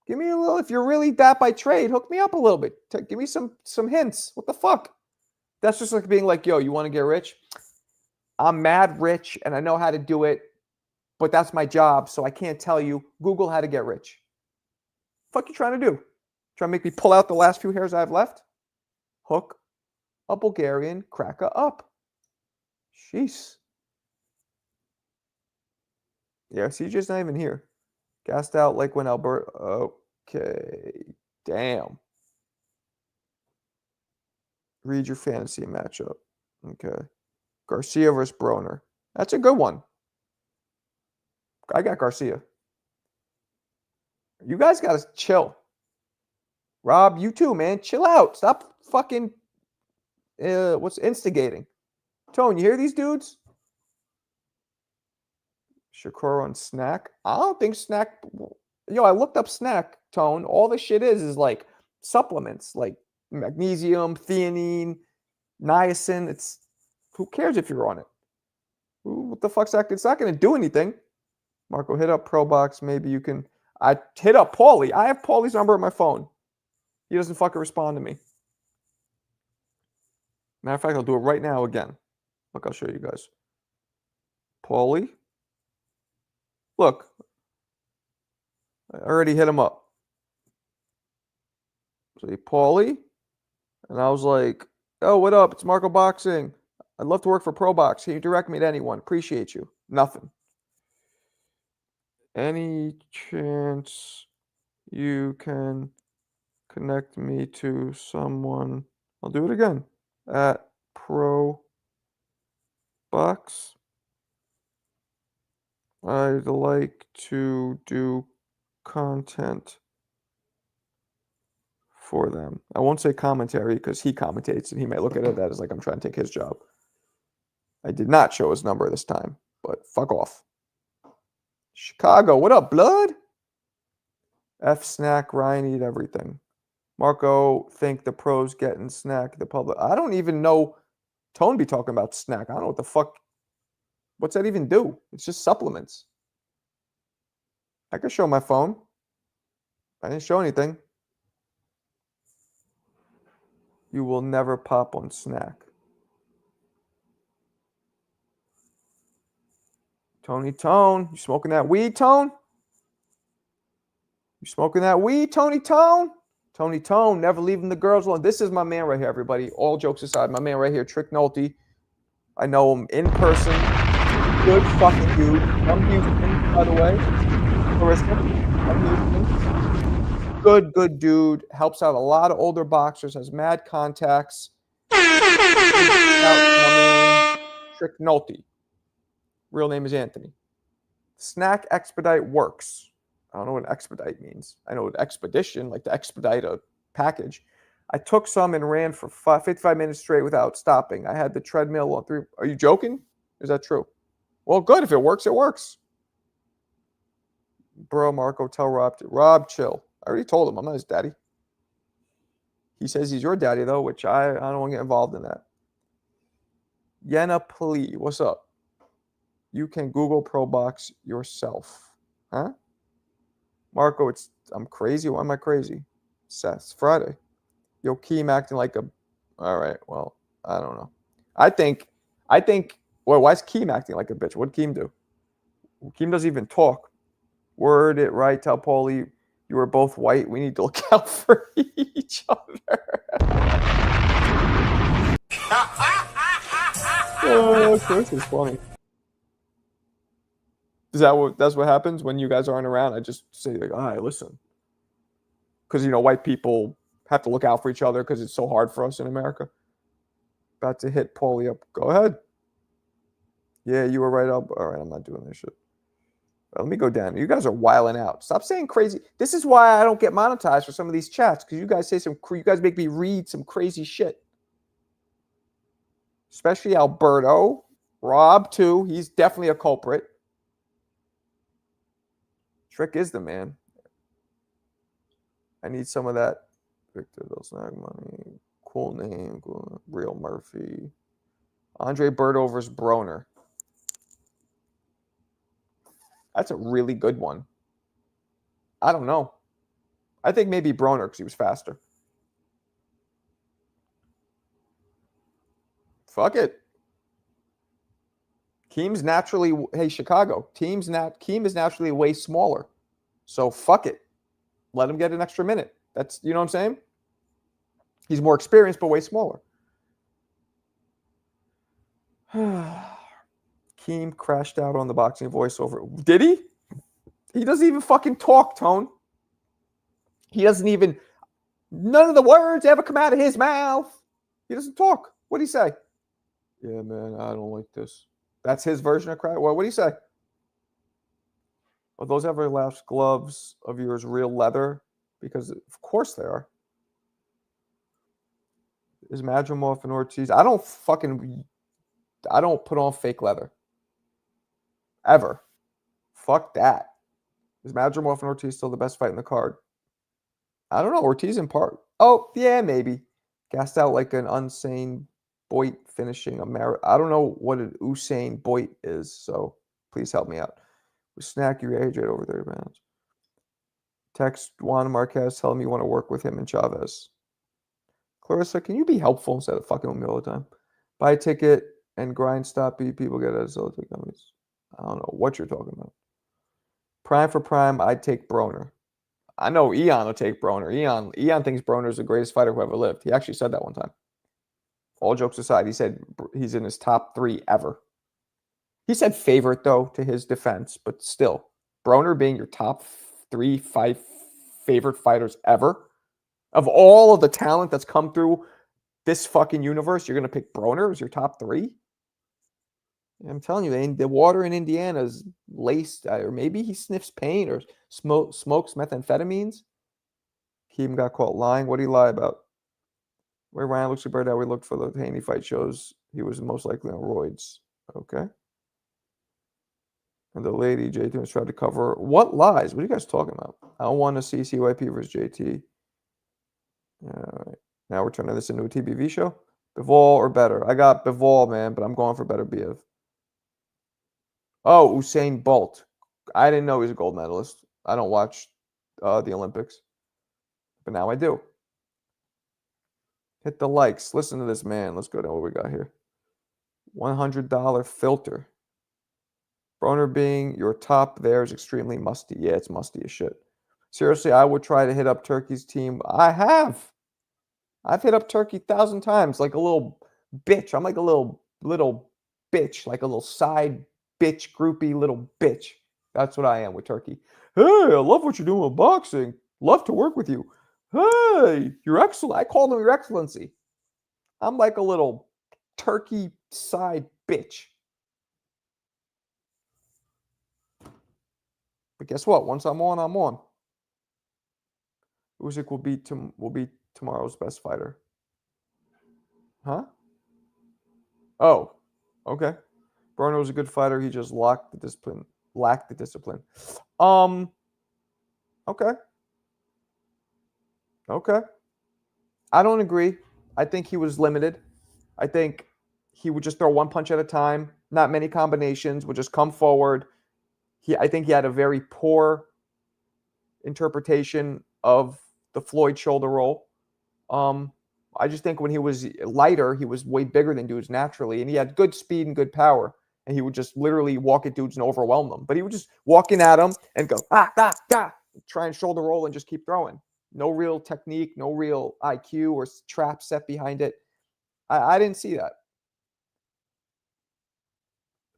Give me a little, if you're really that by trade, hook me up a little bit. Give me some hints. What the fuck? That's just like being like, yo, you want to get rich? I'm mad rich and I know how to do it, but that's my job, so I can't tell you. Google how to get rich. Fuck you trying to do? Trying to make me pull out the last few hairs I have left? Hook a Bulgarian cracker up. Jeez. Yeah, CJ's not even here. Gassed out like when Albert. Okay. Damn. Read your fantasy matchup. Okay. Garcia versus Broner. That's a good one. I got Garcia. You guys got to chill. Rob, you too, man. Chill out. Stop fucking what's instigating. Tone, you hear these dudes? Shakur on Snack. I don't think Snack. Yo, I looked up Snack, Tone. All the shit is like supplements, like magnesium, theanine, niacin. It's who cares if you're on it? What the fuck's that? It's not going to do anything. Marco, hit up ProBox. Maybe you can. I hit up Paulie. I have Paulie's number on my phone. He doesn't fucking respond to me. Matter of fact, I'll do it right now again. Look, I'll show you guys. Paulie. Look. I already hit him up. So Paulie. And I was like, oh, what up? It's Marco Boxing. I'd love to work for ProBox. Can you direct me to anyone? Appreciate you. Nothing. Any chance you can connect me to someone? I'll do it again. At ProBox. I'd like to do content for them. I won't say commentary because he commentates and he may look at it that as like I'm trying to take his job. I did not show his number this time, but fuck off. Chicago, what up, blood? F Snack, Ryan, eat everything. Marco, think the pros getting Snack, the public. I don't even know. Tone be talking about Snack. I don't know what the fuck. What's that even do? It's just supplements. I could show my phone. I didn't show anything. You will never pop on Snack. Tony Tone, you smoking that weed, Tone? You smoking that weed, Tony Tone? Tony Tone, never leaving the girls alone. This is my man right here, everybody. All jokes aside, my man right here, Trick Nolte. I know him in person. Good fucking dude. From Houston, by the way. Larissa, from Houston. Good dude. Helps out a lot of older boxers. Has mad contacts. Trick Nolte. Real name is Anthony. Snack Expedite works. I don't know what expedite means. I know what expedition, like to expedite a package. I took some and ran for 55 minutes straight without stopping. I had the treadmill on 3. Are you joking? Is that true? Well, good. If it works, it works. Bro, Marco, tell Rob. Rob, chill. I already told him I'm not his daddy. He says he's your daddy, though, which I don't want to get involved in that. Yenna Plee, what's up? You can Google ProBox yourself. Huh? Marco, I'm crazy. Why am I crazy? It's Friday. Yo, Keem acting like a. All right. Well, I don't know. I think. Well, why is Keem acting like a bitch? What'd Keem do? Keem doesn't even talk. Word it right. Tell Paulie you are both white. We need to look out for each other. Oh, Chris is funny. That's what happens when you guys aren't around? I just say like, all right, listen, because white people have to look out for each other because it's so hard for us in America. About to hit Paulie up. Go ahead. Yeah, you were right up. All right, I'm not doing this shit. Let me go down. You guys are wilding out. Stop saying crazy. This is why I don't get monetized for some of these chats because you guys make me read some crazy shit. Especially Alberto, Rob too. He's definitely a culprit. Trick is the man. I need some of that. Victor Snag money. Cool name. Cool. Real Murphy. Andre Berto versus Broner. That's a really good one. I don't know. I think maybe Broner because he was faster. Fuck it. Keem's naturally, hey, Chicago, Keem is naturally way smaller. So fuck it. Let him get an extra minute. That's, you know what I'm saying? He's more experienced, but way smaller. Keem crashed out on the boxing voiceover. Did he? He doesn't even fucking talk, Tone. He doesn't even, none of the words ever come out of his mouth. He doesn't talk. What'd he say? Yeah, man, I don't like this. That's his version of cry. Well, what do you say? Are those Everlast gloves of yours real leather? Because of course they are. Is Madrimov and Ortiz? I don't put on fake leather. Ever. Fuck that. Is Madrimov and Ortiz still the best fight in the card? I don't know. Ortiz in part. Oh, yeah, maybe. Gassed out like an Usain Bolt finishing a marathon. I don't know what an Usain Bolt is, so please help me out. We snack your age right over 30 pounds. Text Juan Marquez telling me you want to work with him and Chavez. Clarissa, can you be helpful instead of fucking with me all the time? Buy a ticket and grind stop beat people get as companies. I don't know what you're talking about. Prime for prime, I'd take Broner. I know Eon will take Broner. Eon thinks Broner's the greatest fighter who ever lived. He actually said that one time. All jokes aside, he said he's in his top 3 ever. He said favorite, though, to his defense, but still. Broner being your top 5 favorite fighters ever. Of all of the talent that's come through this fucking universe, you're going to pick Broner as your top 3? I'm telling you, the water in Indiana is laced, or maybe he sniffs paint or smokes methamphetamines. Keem got caught lying. What did he lie about? Where Ryan looks at Bird, how we looked for the Haney fight shows he was most likely on roids. Okay. And the lady, JT, was trying to cover. What lies? What are you guys talking about? I don't want to see CYP versus JT. All right. Now we're turning this into a TBV show. Bivol or better? I got Bivol, man, but I'm going for Beterbiev. Oh, Usain Bolt. I didn't know he was a gold medalist. I don't watch the Olympics. But now I do. Hit the likes. Listen to this man. Let's go to what we got here. $100 filter. Broner being your top there is extremely musty. Yeah, it's musty as shit. Seriously, I would try to hit up Turkey's team. I have. I've hit up Turkey 1,000 times like a little bitch. I'm like a little bitch, like a little side bitch, groupie little bitch. That's what I am with Turkey. Hey, I love what you're doing with boxing. Love to work with you. Hey, you're excellent. I call them your excellency. I'm like a little Turkey side bitch. But guess what? Once I'm on, I'm on. Usyk will be tomorrow's best fighter. Huh? Oh, okay. Broner was a good fighter. He just lacked the discipline. Okay. Okay. I don't agree. I think he was limited. I think he would just throw one punch at a time. Not many combinations. Would just come forward. I think he had a very poor interpretation of the Floyd shoulder roll. I just think when he was lighter, he was way bigger than dudes naturally, and he had good speed and good power. And he would just literally walk at dudes and overwhelm them. But he would just walk in at them and go, try and shoulder roll and just keep throwing. No real technique, no real IQ or trap set behind it. I didn't see that.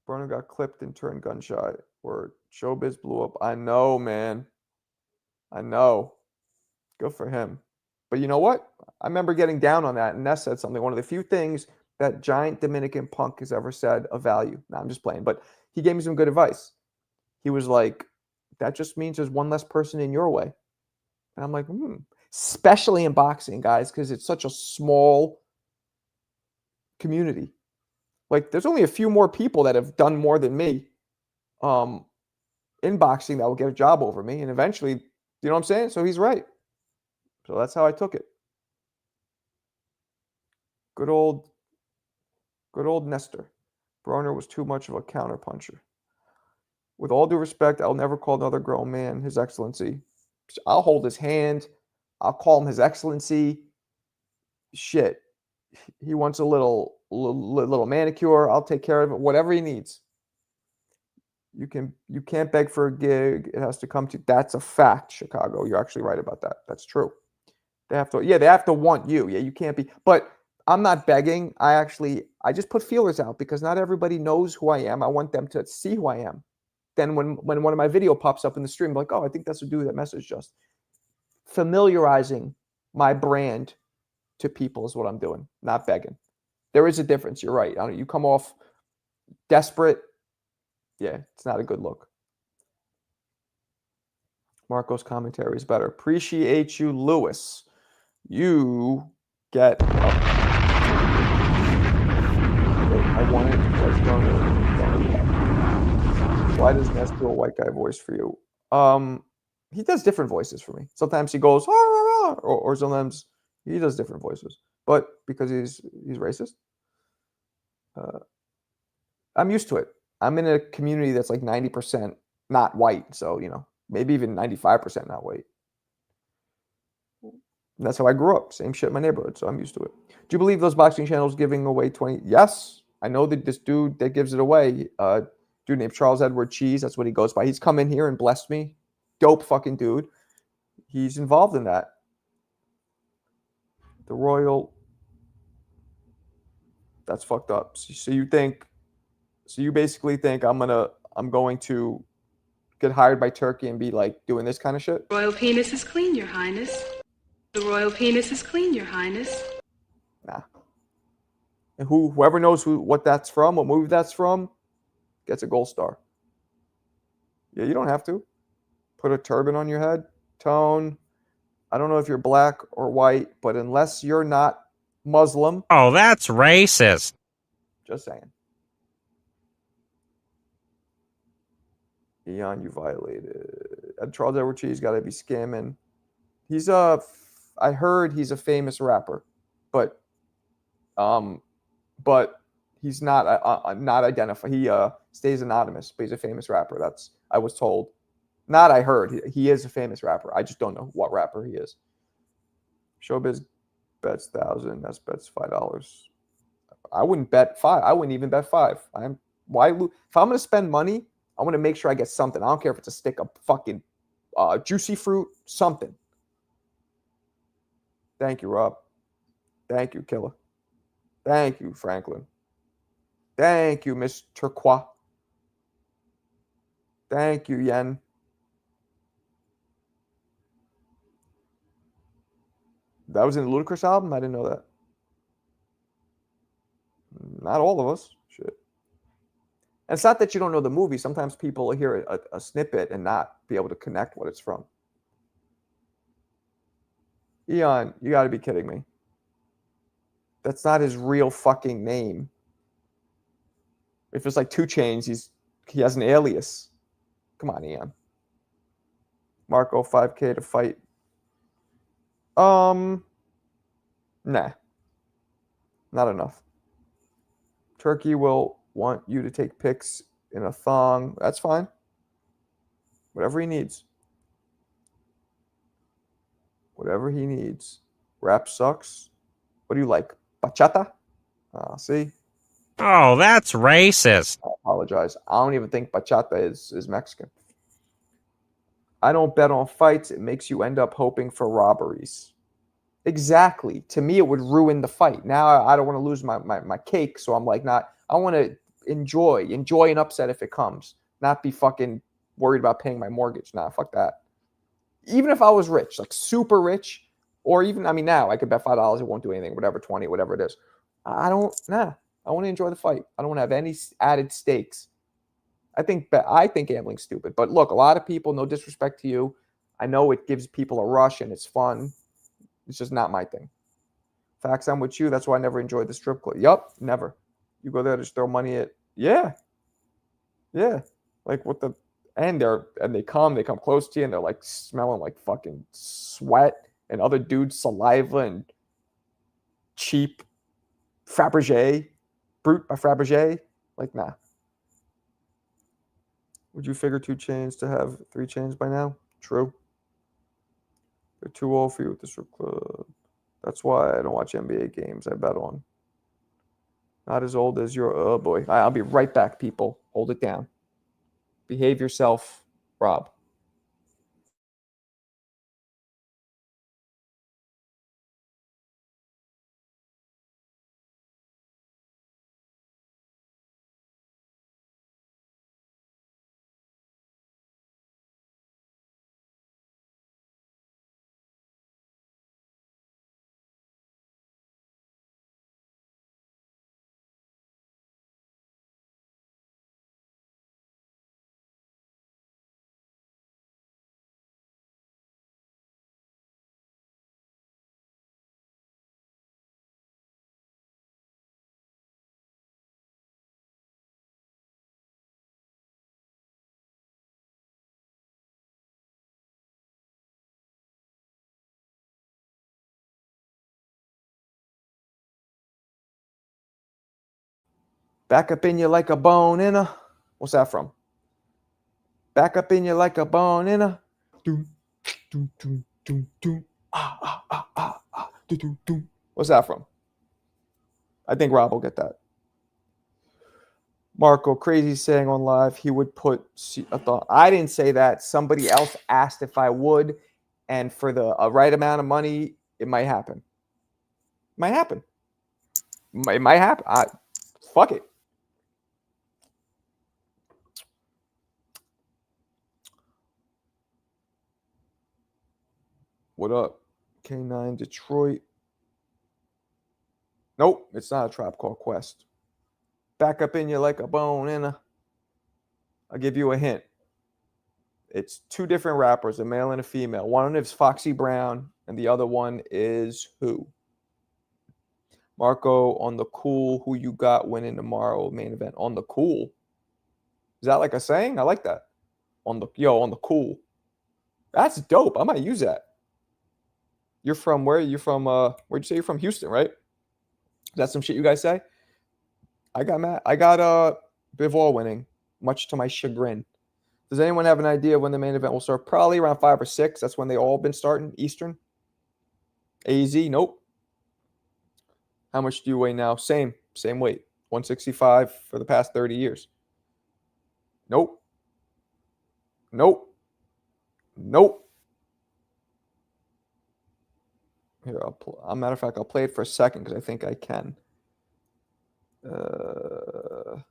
Broner got clipped and turned gun shy. Where Showbiz blew up. I know, man. I know. Good for him. But you know what? I remember getting down on that, and Ness said something. One of the few things that giant Dominican punk has ever said of value. No, I'm just playing. But he gave me some good advice. He was like, that just means there's one less person in your way. And I'm like, especially in boxing, guys, because it's such a small community. Like, there's only a few more people that have done more than me in boxing that will get a job over me. And eventually, you know what I'm saying? So he's right. So that's how I took it. Good old Nestor. Broner was too much of a counterpuncher. With all due respect, I'll never call another grown man His Excellency. I'll hold his hand. I'll call him His Excellency. Shit. He wants a little little manicure. I'll take care of it. Whatever he needs. You can't beg for a gig. It has to come to. That's a fact, Chicago. You're actually right about that. That's true. They have to want you. Yeah, you can't be. But I'm not begging. I just put feelers out because not everybody knows who I am. I want them to see who I am. Then when one of my video pops up in the stream, like, oh, I think that's a dude that message just. Familiarizing my brand to people is what I'm doing, not begging. There is a difference. You're right. You come off desperate. Yeah, it's not a good look. Marco's commentary is better. Appreciate you, Lewis. You get. I wanted. Why does Ness do a white guy voice for you? He does different voices for me. Sometimes he goes, or sometimes he does different voices. But because he's racist, I'm used to it. I'm in a community that's like 90% not white, so maybe even 95% not white. And that's how I grew up. Same shit in my neighborhood, so I'm used to it. Do you believe those boxing channels giving away 20? Yes, I know that this dude that gives it away, dude named Charles Edward Cheese. That's what he goes by. He's come in here and blessed me. Dope fucking dude. He's involved in that. The Royal. That's fucked up. So you basically think I'm going to get hired by Turkey and be like doing this kind of shit? Royal penis is clean, Your Highness. The royal penis is clean, Your Highness. Nah. And whoever knows what that's from, what movie that's from, gets a gold star. Yeah, you don't have to. Put a turban on your head. Tone. I don't know if you're black or white, but unless you're not Muslim. Oh, that's racist. Just saying. Eon, you violated. Charles Edward Cheese got to be scamming. I heard he's a famous rapper, but he's not identified. He stays anonymous, but he's a famous rapper. I was told. Not I heard. He is a famous rapper. I just don't know what rapper he is. Showbiz bets 1,000. That's bets $5. I wouldn't bet 5. I wouldn't even bet 5. If I'm going to spend money, I want to make sure I get something. I don't care if it's a stick of fucking juicy fruit, something. Thank you, Rob. Thank you, Killer. Thank you, Franklin. Thank you, Miss Turquoise. Thank you, Yen. That was in the Ludacris album? I didn't know that. Not all of us. Shit. And it's not that you don't know the movie. Sometimes people hear a snippet and not be able to connect what it's from. Eon, you got to be kidding me. That's not his real fucking name. If it's like 2 Chainz, he has an alias. Come on, Eon. Marco, 5K to fight. Nah. Not enough. Turkey will want you to take pics in a thong. That's fine. Whatever he needs. Whatever he needs. Rap sucks. What do you like? Bachata? See? Oh, that's racist. I apologize. I don't even think bachata is Mexican. I don't bet on fights. It makes you end up hoping for robberies. Exactly. To me, it would ruin the fight. Now I don't want to lose my cake, so I'm like I want to enjoy an upset if it comes. Not be fucking worried about paying my mortgage. Nah, fuck that. Even if I was rich, like super rich, or even, now I could bet $5, it won't do anything, whatever, 20, whatever it is. I want to enjoy the fight. I don't want to have any added stakes. I think gambling's stupid. But look, a lot of people, no disrespect to you, I know it gives people a rush and it's fun. It's just not my thing. Facts, I'm with you. That's why I never enjoyed the strip club. Yup, never. You go there to just throw money at, yeah. Like what the, and they come close to you and they're like smelling like fucking sweat and other dudes' saliva and cheap Fabergé, Brut by Fabergé. Like, nah. Would you figure 2 Chainz to have 3 Chainz by now? True. They're too old for you at the strip club. That's why I don't watch NBA games. I bet on. Not as old as your, oh boy. I'll be right back, people. Hold it down. Behave yourself, Rob. Back up in you like a bone in a. What's that from? Back up in you like a bone in a. Doom, doom, doom, doom, doom. Doom, doom, doom. What's that from? I think Rob will get that. Marco, crazy saying on live he would put a thought. I didn't say that. Somebody else asked if I would, and for the right amount of money, it might happen. Might happen. It might happen. Fuck it. What up? K9 Detroit. Nope, it's not a Tribe Called Quest. Back up in you like a bone in a. I'll give you a hint. It's two different rappers, a male and a female. One of them is Foxy Brown, and the other one is who? Marco, on the cool, who you got winning tomorrow main event? On the cool. Is that like a saying? I like that. On the cool. That's dope. I might use that. You're from where? You're from where'd you say you're from? Houston, right? Is that some shit you guys say? I got Bivol winning, much to my chagrin. Does anyone have an idea when the main event will start? Probably around 5 or 6. That's when they all been starting Eastern. AZ, nope. How much do you weigh now? Same weight. 165 for the past 30 years. Nope. Here, as a matter of fact, I'll play it for a second because I think I can. Let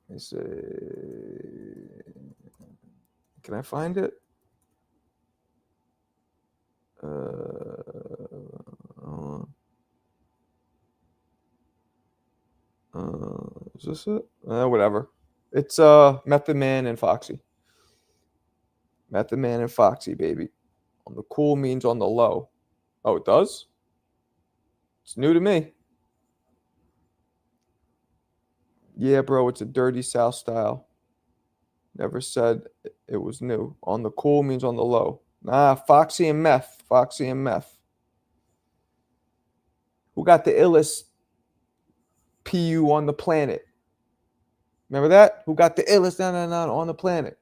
me see. Can I find it? Is this it? Whatever. It's Method Man and Foxy. Method Man and Foxy, baby. On the cool means on the low. Oh, it does? It's new to me. Yeah, bro, it's a Dirty South style. Never said it was new. On the cool means on the low. Nah, Foxy and Meth. Foxy and Meth. Who got the illest PU on the planet? Remember that? Who got the illest on the planet?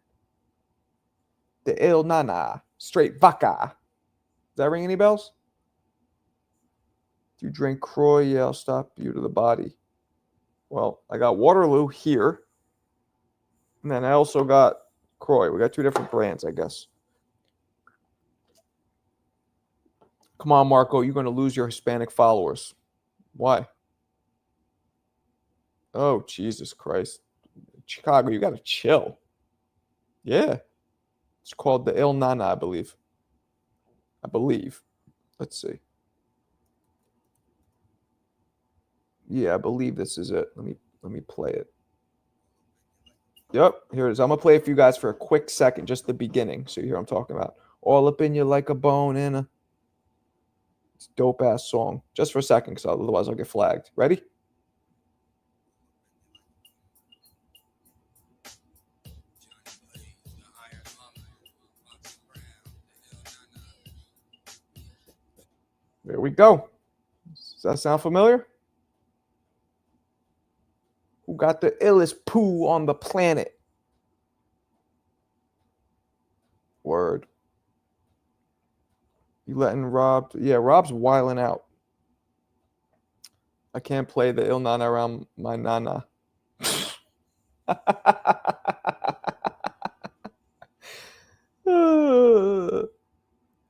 The ill nana. Straight vodka. Does that ring any bells? Do you drink Croy? Yeah, I'll stop you to the body. Well, I got Waterloo here. And then I also got Croy. We got two different brands, I guess. Come on, Marco. You're going to lose your Hispanic followers. Why? Oh, Jesus Christ. Chicago, you got to chill. Yeah. It's called the Il Nana, I believe. Let's see. Yeah, I believe this is it. Let me play it. Yep, here it is. I'm going to play it for you guys for a quick second, just the beginning. So you hear what I'm talking about. All up in you like a bone in a... It's a dope-ass song. Just for a second, because otherwise I'll get flagged. Ready? There we go. Does that sound familiar? Who got the illest poo on the planet? Word. You letting Rob? Yeah, Rob's wiling out. I can't play the Il Nana around my Nana.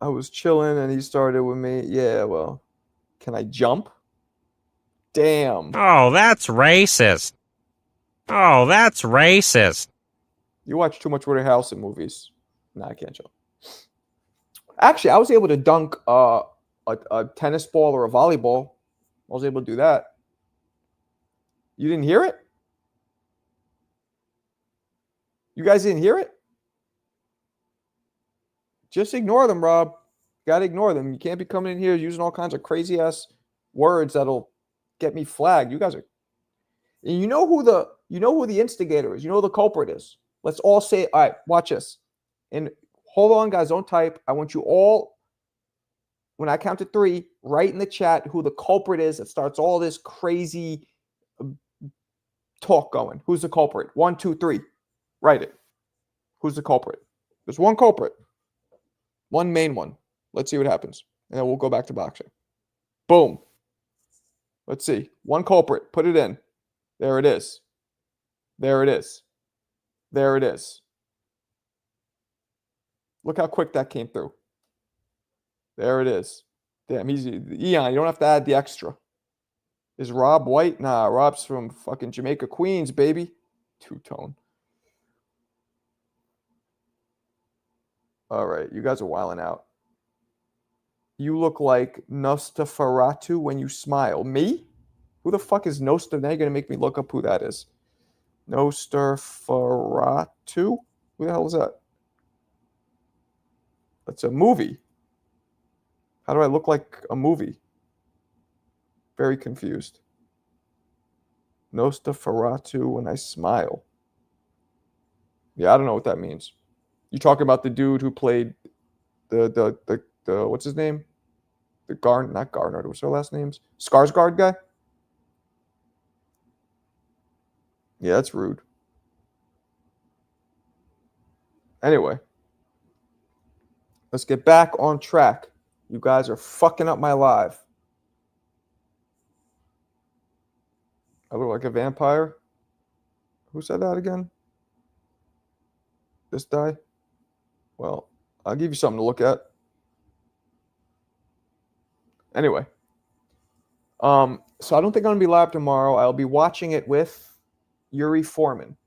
I was chilling and he started with me. Yeah, well, can I jump? Damn. Oh, that's racist. Oh, that's racist. You watch too much Woody Harrelson movies. Nah, I can't jump. Actually, I was able to dunk a tennis ball or a volleyball. I was able to do that. You didn't hear it? You guys didn't hear it? Just ignore them, Rob. Gotta ignore them. You can't be coming in here using all kinds of crazy ass words that'll get me flagged. You guys are. And you know who the instigator is. You know who the culprit is. Let's all say, all right, watch this. And hold on, guys, don't type. I want you all, when I count to 3, write in the chat who the culprit is that starts all this crazy talk going. Who's the culprit? 1, 2, 3. Write it. Who's the culprit? There's one culprit. One main one. Let's see what happens. And then we'll go back to boxing. Boom. Let's see. One culprit. Put it in. There it is. There it is. There it is. Look how quick that came through. There it is. Damn, he's Eon. You don't have to add the extra. Is Rob white? Nah, Rob's from fucking Jamaica, Queens, baby. Two-tone. All right, you guys are wilding out. You look like Nostafaratu when you smile. Me? Who the fuck is Nosta? Now you're going to make me look up who that is. Nostafaratu? Who the hell is that? That's a movie. How do I look like a movie? Very confused. Nostafaratu when I smile. Yeah, I don't know what that means. You talking about the dude who played the what's his name? Not Garner. What's their last names? Skarsgård guy? Yeah, that's rude. Anyway, let's get back on track. You guys are fucking up my live. I look like a vampire? Who said that again? This guy? Well, I'll give you something to look at. Anyway. So I don't think I'm going to be live tomorrow. I'll be watching it with Yuri Foreman.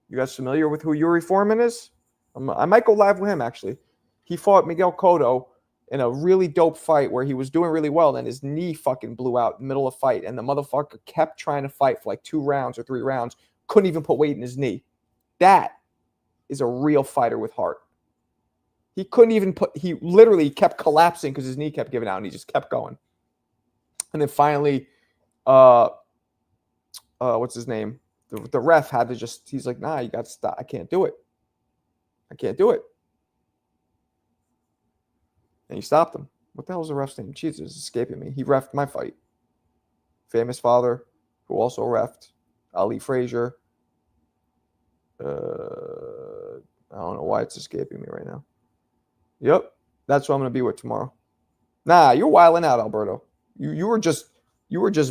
You guys familiar with who Yuri Foreman is? I might go live with him, actually. He fought Miguel Cotto in a really dope fight where he was doing really well. Then his knee fucking blew out in the middle of the fight. And the motherfucker kept trying to fight for like 2 rounds or 3 rounds. Couldn't even put weight in his knee. That is a real fighter with heart. He couldn't even he literally kept collapsing because his knee kept giving out and he just kept going. And then finally, what's his name? The ref had to he's like, nah, you got to stop. I can't do it. I can't do it. And he stopped him. What the hell is the ref's name? Jesus, it's escaping me. He reffed my fight. Famous father, who also reffed. Ali Frazier. I don't know why it's escaping me right now. Yep, that's who I'm going to be with tomorrow. Nah, you're wilding out, Alberto. You were just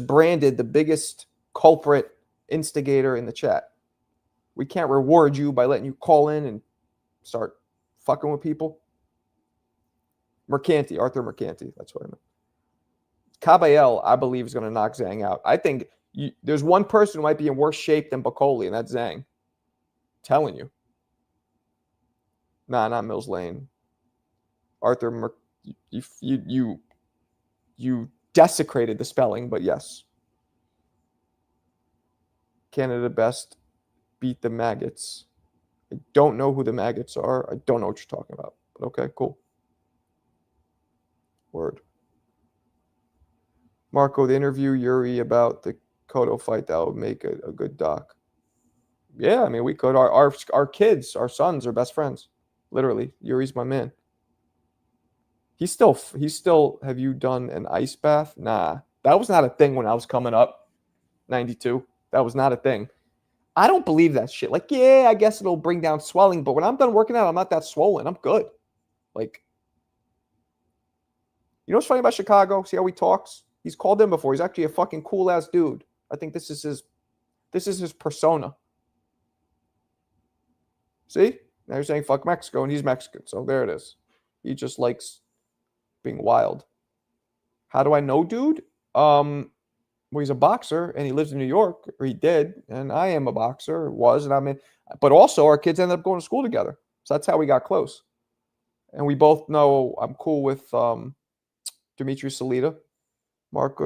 branded the biggest culprit instigator in the chat. We can't reward you by letting you call in and start fucking with people. Mercanti, Arthur Mercanti. That's what I meant. Caballel, I believe, is going to knock Zhang out. I think there's one person who might be in worse shape than Bakole, and that's Zhang. Telling you. Nah, not Mills Lane. Arthur, you desecrated the spelling, but yes. Canada best beat the maggots. I don't know who the maggots are. I don't know what you're talking about. But okay, cool. Word. Marco, the interview Yuri about the Cotto fight, that would make a good doc. Yeah, I mean, we could. Our kids, our sons are best friends. Literally. Yuri's my man. He's still, have you done an ice bath? Nah. That was not a thing when I was coming up. 92. That was not a thing. I don't believe that shit. Like, yeah, I guess it'll bring down swelling, but when I'm done working out, I'm not that swollen. I'm good. Like, You know what's funny about Chicago? See how he talks? He's called in before. He's actually a fucking cool ass dude. I think this is his persona. See? Now you're saying fuck Mexico, and he's Mexican. So there it is. He just likes being wild. How do I know, dude? Well, he's a boxer, and he lives in New York, or he did, and I am a boxer, was, and I'm in. But also, our kids ended up going to school together. So that's how we got close. And we both know I'm cool with Dimitri Salita. Mark,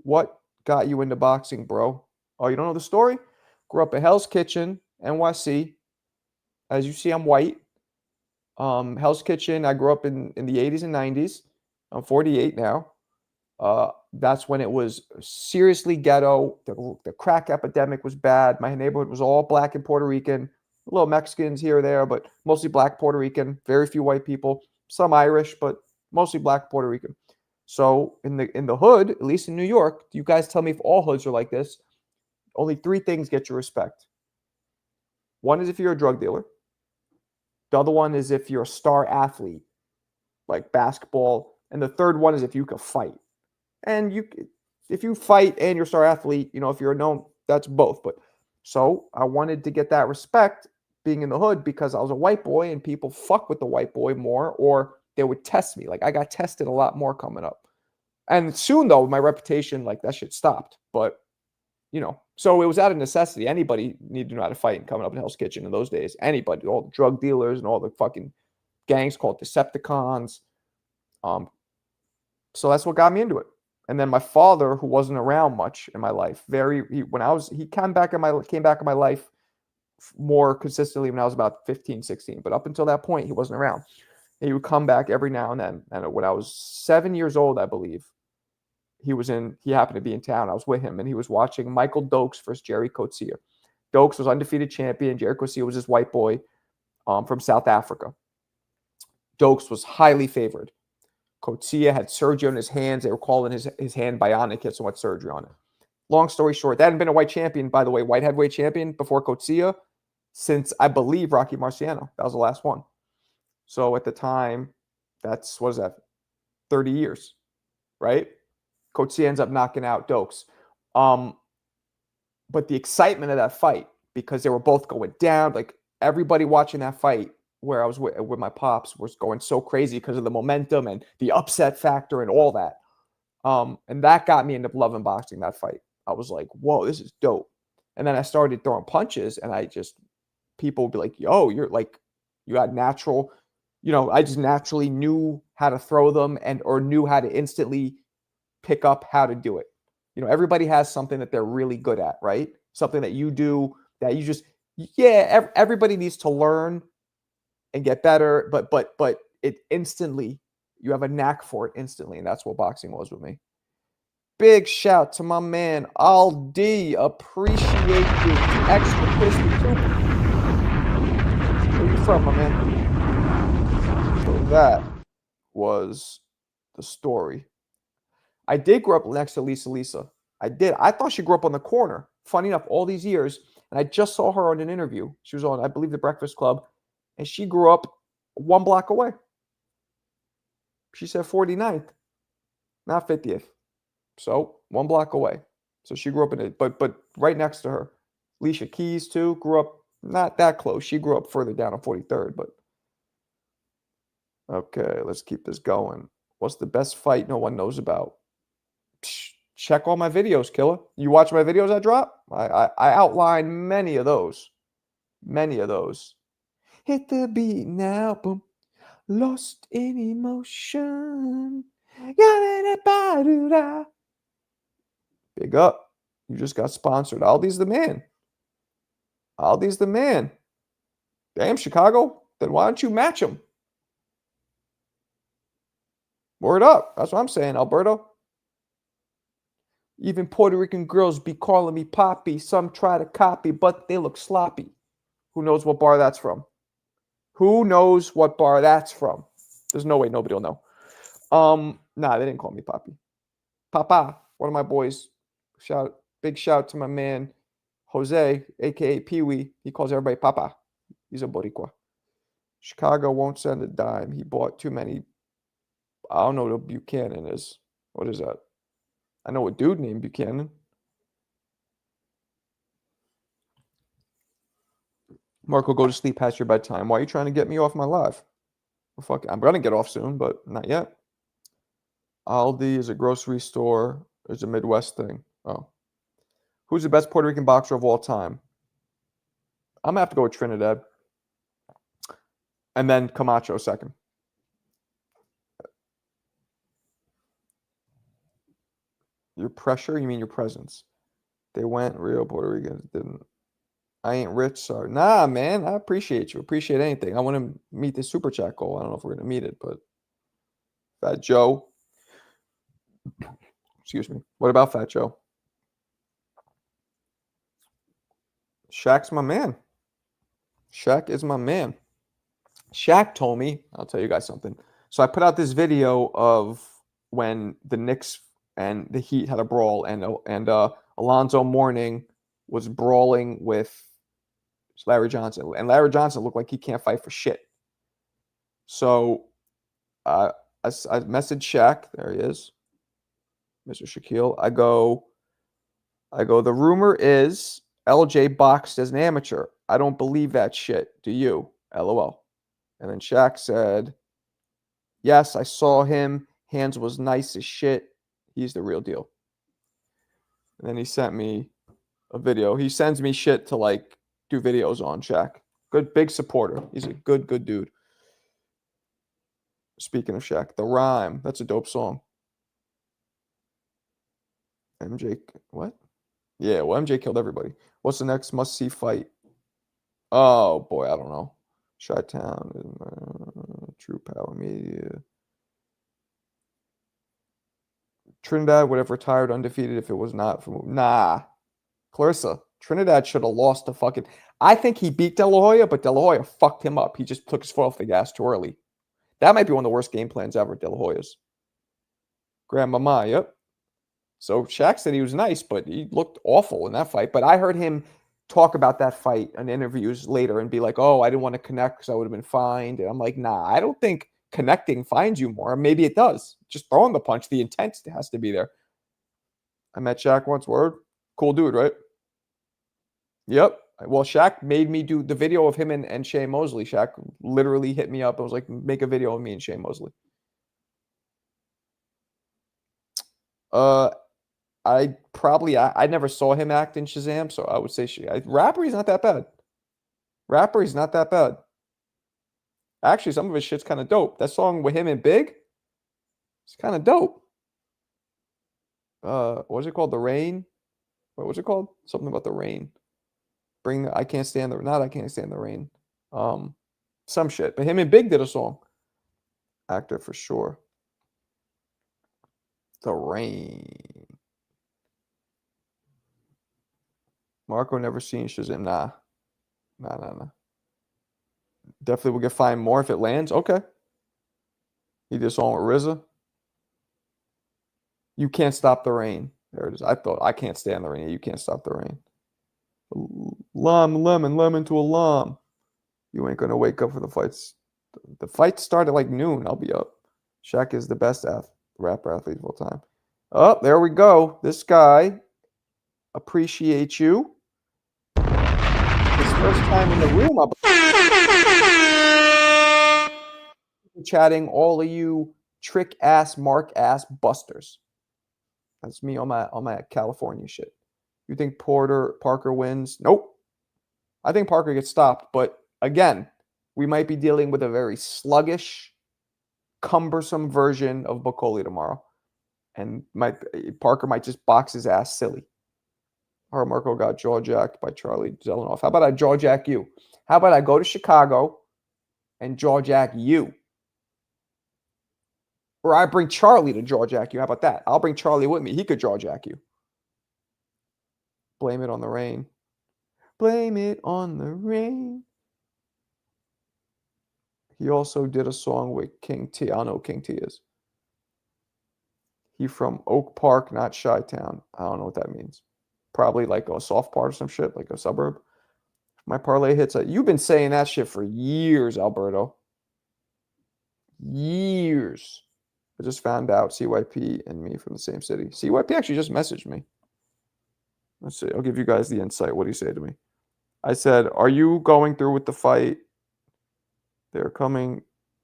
what got you into boxing, bro? Oh, you don't know the story? Grew up at Hell's Kitchen, NYC. As you see, I'm white. Hell's Kitchen, I grew up in the 80s and 90s. I'm 48 now. That's when it was seriously ghetto. The crack epidemic was bad. My neighborhood was all black and Puerto Rican. A little Mexicans here or there, but mostly black Puerto Rican. Very few white people. Some Irish, but mostly black Puerto Rican. So in the hood, at least in New York, you guys tell me if all hoods are like this. Only 3 things get you respect. One is if you're a drug dealer. The other one is if you're a star athlete, like basketball. And the third one is if you can fight. And if you fight and you're a star athlete, if you're known, that's both. But so I wanted to get that respect being in the hood because I was a white boy and people fuck with the white boy more, or they would test me. Like I got tested a lot more coming up. And soon though, my reputation, like that shit stopped. But so it was out of necessity. Anybody needed to know how to fight and coming up in Hell's Kitchen in those days. Anybody, all the drug dealers and all the fucking gangs called Decepticons. So that's what got me into it. And then my father, who wasn't around much in my life, he came back in my life more consistently when I was about 15, 16. But up until that point, he wasn't around. And he would come back every now and then. And when I was 7 years old, I believe, he happened to be in town. I was with him, and he was watching Michael Dokes versus Jerry Coetzee. Dokes was undefeated champion. Jerry Coetzee was this white boy from South Africa. Dokes was highly favored. Coetzee had surgery on his hands. They were calling his hand bionic. He had so much surgery on it. Long story short, that hadn't been a white champion, by the way, white heavyweight champion before Coetzee since, I believe, Rocky Marciano. That was the last one. So at the time, what is that, 30 years, right? Coetzee ends up knocking out Dokes. But the excitement of that fight, because they were both going down, like everybody watching that fight where I was with my pops was going so crazy because of the momentum and the upset factor and all that. And that got me into loving boxing, that fight. I was like, whoa, this is dope. And then I started throwing punches, and people would be like, yo, you're like, you got natural, I just naturally knew how to throw them or knew how to instantly pick up how to do it. Everybody has something that they're really good at, right? Something that you do that you just, everybody needs to learn and get better, but it instantly, you have a knack for it instantly, and that's what boxing was with me. Big shout to my man Aldi, appreciate you. Extra crispy too. Where you from, my man? So that was the story. I did grow up next to Lisa. I did. I thought she grew up on the corner. Funny enough, all these years, and I just saw her on an interview. She was on, I believe, The Breakfast Club, and she grew up 1 block away. She said 49th, not 50th. So 1 block away. So she grew up in it, but right next to her. Alicia Keys, too, grew up not that close. She grew up further down on 43rd, but okay, let's keep this going. What's the best fight no one knows about? Check all my videos, killer. You watch my videos I drop? I outline many of those. Many of those. Hit the beat now, boom. Lost in emotion. Big up. You just got sponsored. Aldi's the man. Aldi's the man. Damn, Chicago. Then why don't you match him? Word up. That's what I'm saying, Alberto. Even Puerto Rican girls be calling me Poppy. Some try to copy, but they look sloppy. Who knows what bar that's from? Who knows what bar that's from? There's no way nobody will know. Nah, they didn't call me Poppy. Papa, one of my boys. Big shout to my man, Jose, a.k.a. Pee-wee. He calls everybody Papa. He's a Boricua. Chicago won't send a dime. He bought too many. I don't know what a Buchanan is. What is that? I know a dude named Buchanan. Marco, go to sleep past your bedtime. Why are you trying to get me off my live? Well, fuck, I'm gonna get off soon, but not yet. Aldi is a grocery store. It's a Midwest thing. Oh. Who's the best Puerto Rican boxer of all time? I'm gonna have to go with Trinidad. And then Camacho second. Your pressure? You mean your presence? They went, real Puerto Ricans didn't. I ain't rich, sorry. Nah, man, I appreciate you. Appreciate anything. I want to meet the super chat goal. I don't know if we're gonna meet it, but Fat Joe. Excuse me. What about Fat Joe? Shaq's my man. Shaq is my man. Shaq told me, I'll tell you guys something. So I put out this video of when the Knicks and the Heat had a brawl, and Alonzo Mourning was brawling with Larry Johnson, and Larry Johnson looked like he can't fight for shit. So I messaged Shaq. There he is, Mr. Shaquille. I go. The rumor is LJ boxed as an amateur. I don't believe that shit. Do you? LOL. And then Shaq said, yes, I saw him. Hands was nice as shit. He's the real deal. And then he sent me a video. He sends me shit to like do videos on Shaq. Good, big supporter. He's a good dude. Speaking of Shaq, The Rhyme. That's a dope song. MJ, what? Yeah, well, MJ killed everybody. What's the next must-see fight? Oh, boy, I don't know. Chi-Town, True Power Media. Trinidad would have retired undefeated if it was not for... Nah. Clarissa, Trinidad should have lost the fucking... I think he beat De La Hoya, but De La Hoya fucked him up. He just took his foot off the gas too early. That might be one of the worst game plans ever, De La Hoya's. Grandmama, yep. So Shaq said he was nice, but he looked awful in that fight. But I heard him talk about that fight in interviews later and be like, oh, I didn't want to connect because I would have been fined. And I'm like, nah, I don't think connecting finds you more. Maybe it does. Just throwing the punch, the intent has to be there. I met Shaq once, word. Cool dude, right? Yep. Well, Shaq made me do the video of him and Shea Mosley. Shaq literally hit me up and was like, make a video of me and Shea Mosley. I never saw him act in Shazam, so I would say Rapper, he's not that bad. Rapper, he's not that bad. Actually, some of his shit's kind of dope. That song with him and Big, it's kind of dope. What was it called? The Rain? What was it called? Something about the rain. I can't stand the rain. Some shit. But him and Big did a song. Actor for sure. The Rain. Marco never seen Shazam. Nah. Definitely will get fined more if it lands. Okay. He did a song with RZA. You Can't Stop the Rain. There it is. I Can't Stand the Rain. You Can't Stop the Rain. Lemon to a lime. You ain't gonna wake up for the fights. The fights start at like noon. I'll be up. Shaq is the best rapper athlete of all time. Oh, there we go. This guy appreciates you. His first time in the room. I'm chatting all of you trick ass, mark ass busters. That's me on my California shit. You think Parker wins? Nope. I think Parker gets stopped, but again, we might be dealing with a very sluggish, cumbersome version of Bakole tomorrow. And Parker might just box his ass silly. Or Marco got jaw-jacked by Charlie Zelenoff. How about I jaw-jack you? How about I go to Chicago and jaw-jack you? Or I bring Charlie to jaw-jack you. How about that? I'll bring Charlie with me. He could jaw-jack you. Blame it on the rain. Blame it on the rain. He also did a song with King T. I don't know who King T is. He from Oak Park, not Chi-Town. I don't know what that means. Probably like a soft part or some shit, like a suburb. My parlay hits. You've been saying that shit for years, Alberto. Years. I just found out CYP and me from the same city. CYP actually just messaged me. Let's see. I'll give you guys the insight. What did he say to me? I said, are you going through with the fight? They're coming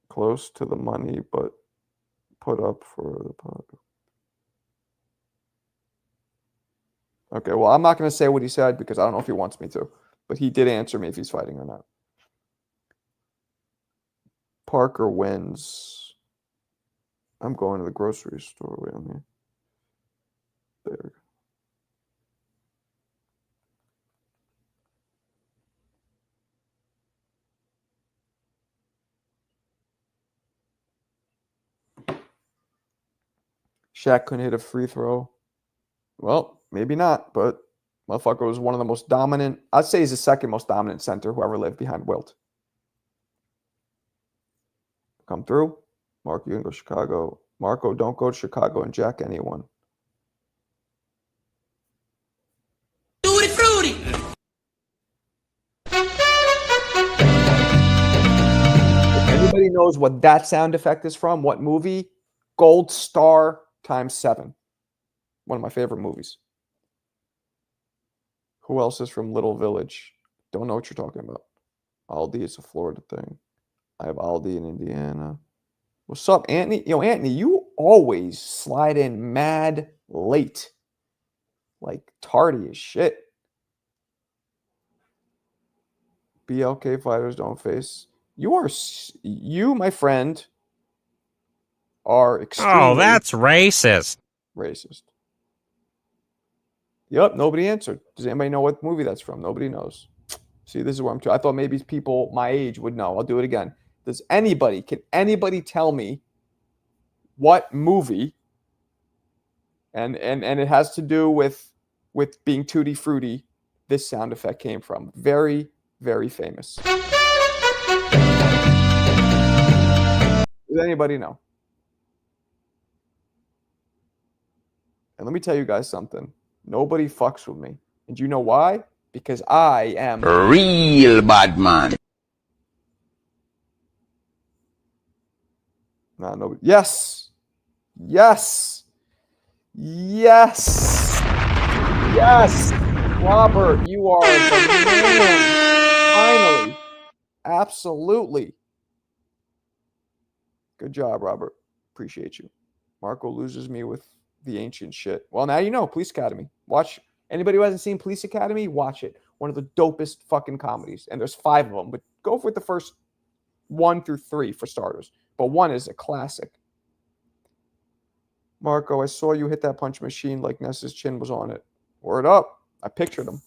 close to the money, but put up for the pot. Okay, well, I'm not going to say what he said because I don't know if he wants me to. But he did answer me if he's fighting or not. Parker wins. I'm going to the grocery store. Wait on me. There. Shaq couldn't hit a free throw. Well, maybe not, but motherfucker was one of the most dominant. I'd say he's the second most dominant center who ever lived behind Wilt. Come through. Marco, you can go Chicago. Marco, don't go to Chicago and jack anyone. Tutti frutti. If anybody knows what that sound effect is from, what movie? Gold Star ×7. One of my favorite movies. Who else is from Little Village? Don't know what you're talking about. Aldi is a Florida thing. I have Aldi in Indiana. What's up, Anthony? Yo, Anthony, you always slide in mad late. Like tardy as shit. BLK fighters don't face. You, my friend, are extremely Oh, that's racist. racist. Yep, nobody answered. Does anybody know what movie that's from? Nobody knows. See, this is where I'm I thought maybe people my age would know. I'll do it again. Can anybody tell me what movie and it has to do with being tutti frutti this sound effect came from? Very, very famous. Does anybody know? And let me tell you guys something. Nobody fucks with me. And you know why? Because I am Real bad man. no, nobody. Yes. Yes. Yes. Yes. Robert, you are the man. Finally. Absolutely. Good job, Robert. Appreciate you. Marco loses me with the ancient shit. Well, now you know. Police Academy. Watch. Anybody who hasn't seen Police Academy, watch it. One of the dopest fucking comedies. And there's 5 of them. But go with the first 1 through 3 for starters. But 1 is a classic. Marco, I saw you hit that punch machine like Ness's chin was on it. Word up. I pictured him.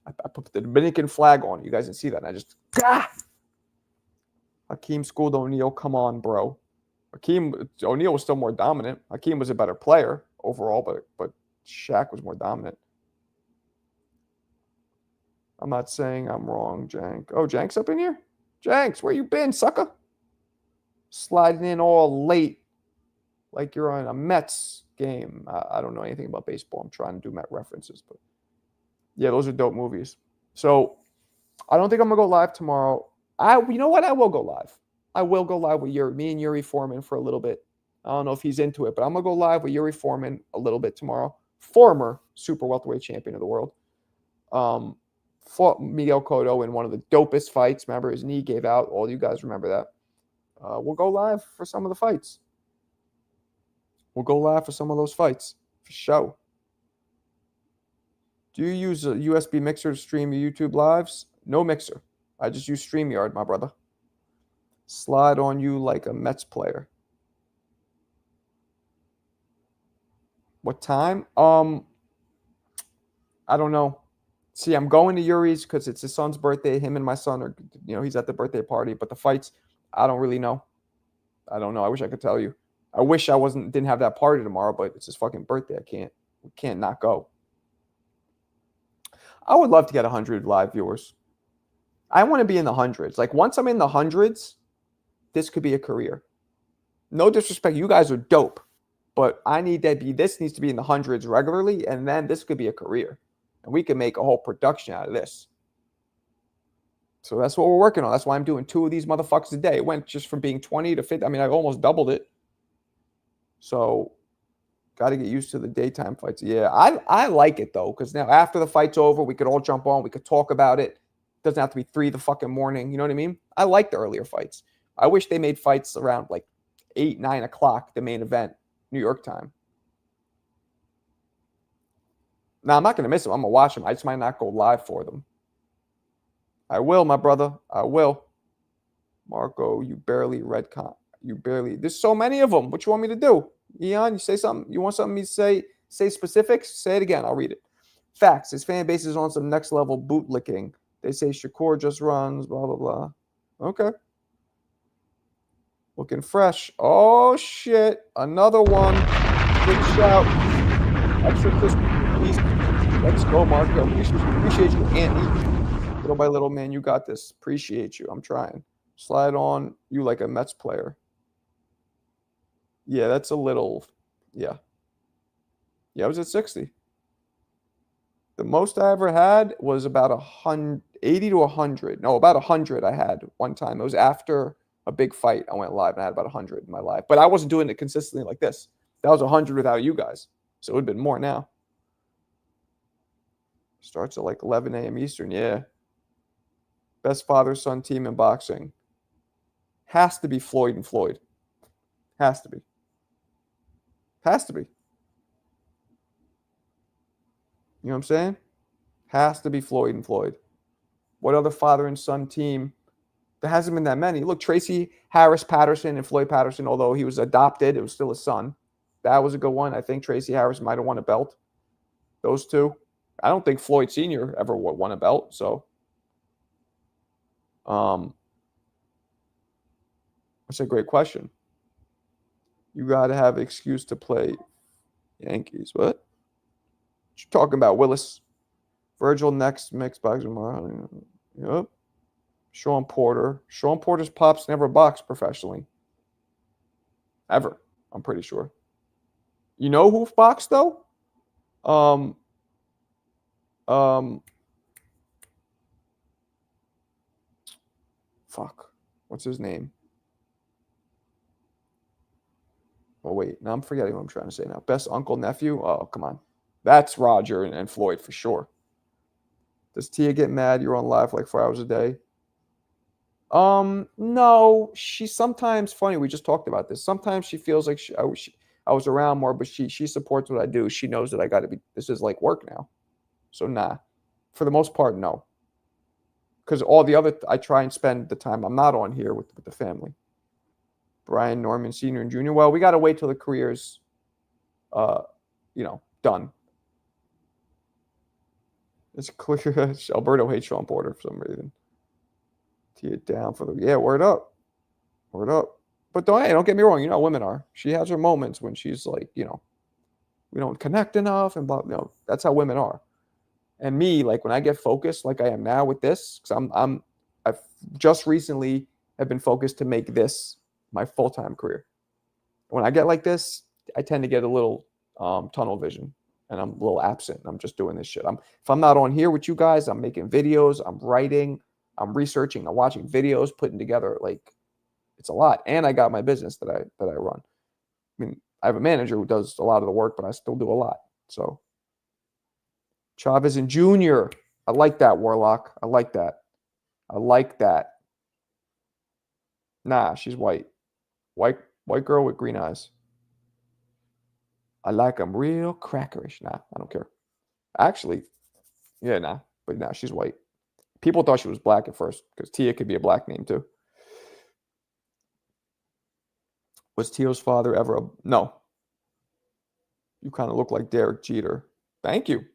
I put the Dominican flag on. You guys didn't see that. And I just... Ah! Hakeem schooled O'Neal. Come on, bro. O'Neal was still more dominant. Hakeem was a better player overall, but Shaq was more dominant. I'm not saying I'm wrong, Jank. Oh, Jank's up in here? Janks, where you been, sucker? Sliding in all late like you're on a Mets game. I don't know anything about baseball. I'm trying to do Met references, but yeah, those are dope movies. So I don't think I'm going to go live tomorrow. You know what? I will go live. I will go live with me and Yuri Foreman for a little bit. I don't know if he's into it, but I'm going to go live with Yuri Foreman a little bit tomorrow. Former super welterweight champion of the world. Fought Miguel Cotto in one of the dopest fights. Remember, his knee gave out. All you guys remember that. We'll go live for some of the fights. We'll go live for some of those fights. For sure. Do you use a USB mixer to stream your YouTube lives? No mixer. I just use StreamYard, my brother. Slide on you like a Mets player. What time? I don't know. See, I'm going to Yuri's because it's his son's birthday. Him and my son are, he's at the birthday party. But the fights, I don't really know. I don't know. I wish I could tell you. I wish I didn't have that party tomorrow, but it's his fucking birthday. We can't not go. I would love to get 100 live viewers. I want to be in the hundreds. Like once I'm in the hundreds, this could be a career. No disrespect, you guys are dope, but this needs to be in the hundreds regularly, and then this could be a career. And we can make a whole production out of this. So that's what we're working on. That's why I'm doing 2 of these motherfuckers a day. It went just from being 20 to 50. I mean, I almost doubled it. So got to get used to the daytime fights. Yeah, I like it though, because now after the fight's over, we could all jump on. We could talk about it. Doesn't have to be 3 the fucking morning. You know what I mean? I like the earlier fights. I wish they made fights around like 8, 9 o'clock, the main event, New York time. Now, I'm not going to miss them. I'm going to watch them. I just might not go live for them. I will, my brother. I will. Marco, you barely read you barely. There's so many of them. What you want me to do? Eon, you say something? You want something me to say? Say specifics? Say it again. I'll read it. Facts. His fan base is on some next level bootlicking. They say Shakur just runs, blah, blah, blah. Okay. Looking fresh. Oh, shit. Another one. Good shout. Extra Christmas piece. Let's go, Marco. Appreciate you, Anthony. Little by little, man, you got this. Appreciate you. I'm trying. Slide on you like a Mets player. Yeah, that's a little. Yeah. Yeah, I was at 60. The most I ever had was about 80 to 100. No, about 100 I had one time. It was after a big fight. I went live and I had about 100 in my life. But I wasn't doing it consistently like this. That was 100 without you guys. So it would have been more now. Starts at like 11 a.m. Eastern. Yeah. Best father-son team in boxing. Has to be Floyd and Floyd. Has to be. Has to be. You know what I'm saying? Has to be Floyd and Floyd. What other father and son team? There hasn't been that many. Look, Tracy Harris Patterson and Floyd Patterson, although he was adopted, it was still his son. That was a good one. I think Tracy Harris might have won a belt. Those two. I don't think Floyd Sr. ever won a belt. So, that's a great question. You got to have an excuse to play Yankees. What? You talking about Willis? Virgil next, mixed boxing. Yep. Sean Porter. Sean Porter's pops never boxed professionally. Ever. I'm pretty sure. You know who boxed though? Fuck. What's his name? Oh, wait. Now I'm forgetting what I'm trying to say now. Best uncle, nephew? Oh, come on. That's Roger and Floyd for sure. Does Tia get mad you're on live like 4 hours a day? No. She's sometimes funny. We just talked about this. Sometimes she feels like I was around more, but she supports what I do. She knows that I got to be. This is like work now. So nah. For the most part, no. Because all the other, I try and spend the time I'm not on here with the family. Brian Norman Sr. and Jr. Well, we got to wait till the career's, done. It's clear. Alberto hates Sean Porter for some reason. Tee it down for the word up. Word up. But don't get me wrong. You know how women are. She has her moments when she's like, we don't connect enough and blah. That's how women are. And me, like when I get focused, like I am now with this, because I've just recently have been focused to make this my full-time career. When I get like this, I tend to get a little tunnel vision, and I'm a little absent. I'm just doing this shit. If I'm not on here with you guys, I'm making videos, I'm writing, I'm researching, I'm watching videos, putting together. Like it's a lot, and I got my business that I run. I mean, I have a manager who does a lot of the work, but I still do a lot. So. Chavez and Jr. I like that, Warlock. I like that. I like that. Nah, she's white. White girl with green eyes. I like them real crackerish. Nah, I don't care. Actually, yeah, nah. But nah, she's white. People thought she was black at first because Tia could be a black name too. Was Tio's father ever a... No. You kind of look like Derek Jeter. Thank you.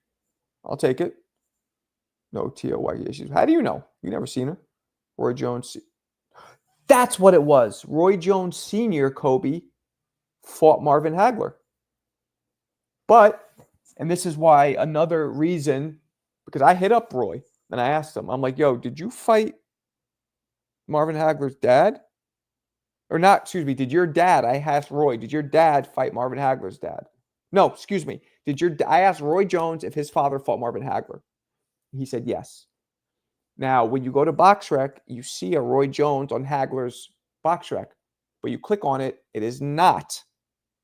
I'll take it. No, Tia white issues. How do you know? You never seen her. Roy Jones. That's what it was. Roy Jones Sr., Kobe, fought Marvin Hagler. But, and this is why another reason, because I hit up Roy and I asked him, I'm like, yo, did you fight Marvin Hagler's dad? Or not, excuse me, did your dad, I asked Roy, did your dad fight Marvin Hagler's dad? No, excuse me. I asked Roy Jones if his father fought Marvin Hagler. He said yes. Now, when you go to BoxRec, you see a Roy Jones on Hagler's BoxRec, but you click on it, it is not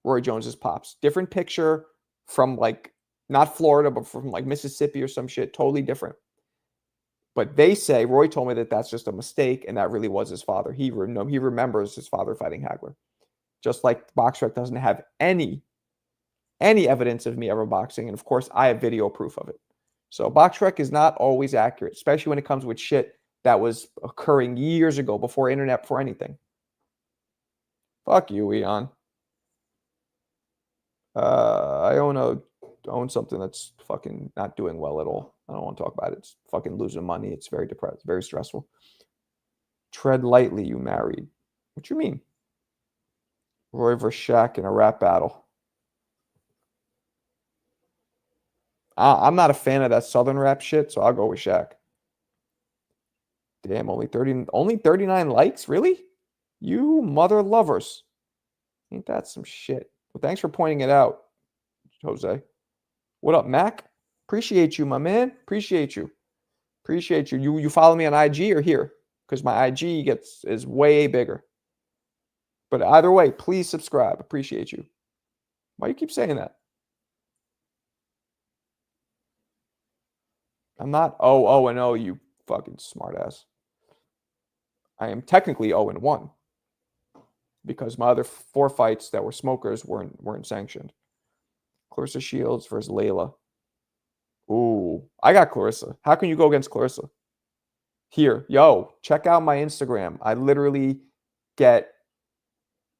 Roy Jones's pops. Different picture from like not Florida, but from like Mississippi or some shit. Totally different. But they say, Roy told me that that's just a mistake and that really was his father. He remembers his father fighting Hagler. Just like BoxRec doesn't have any evidence of me ever boxing. And of course, I have video proof of it. So BoxRec is not always accurate, especially when it comes with shit that was occurring years ago, before internet, before anything. Fuck you, Eon. I own something that's fucking not doing well at all. I don't want to talk about it. It's fucking losing money. It's very depressed, very stressful. Tread lightly, you married. What you mean? Roy versus Shaq in a rap battle. I'm not a fan of that Southern rap shit, so I'll go with Shaq. Damn, only 39 likes? Really? You mother lovers. Ain't that some shit? Well, thanks for pointing it out, Jose. What up, Mac? Appreciate you, my man. Appreciate you. Appreciate you. You follow me on IG or here? Because my IG is way bigger. But either way, please subscribe. Appreciate you. Why you keep saying that? I'm not 0-0, you fucking smartass. I am technically 0-1 because my other 4 fights that were smokers weren't sanctioned. Clarissa Shields versus Layla. Ooh, I got Clarissa. How can you go against Clarissa? Here, yo, check out my Instagram. I literally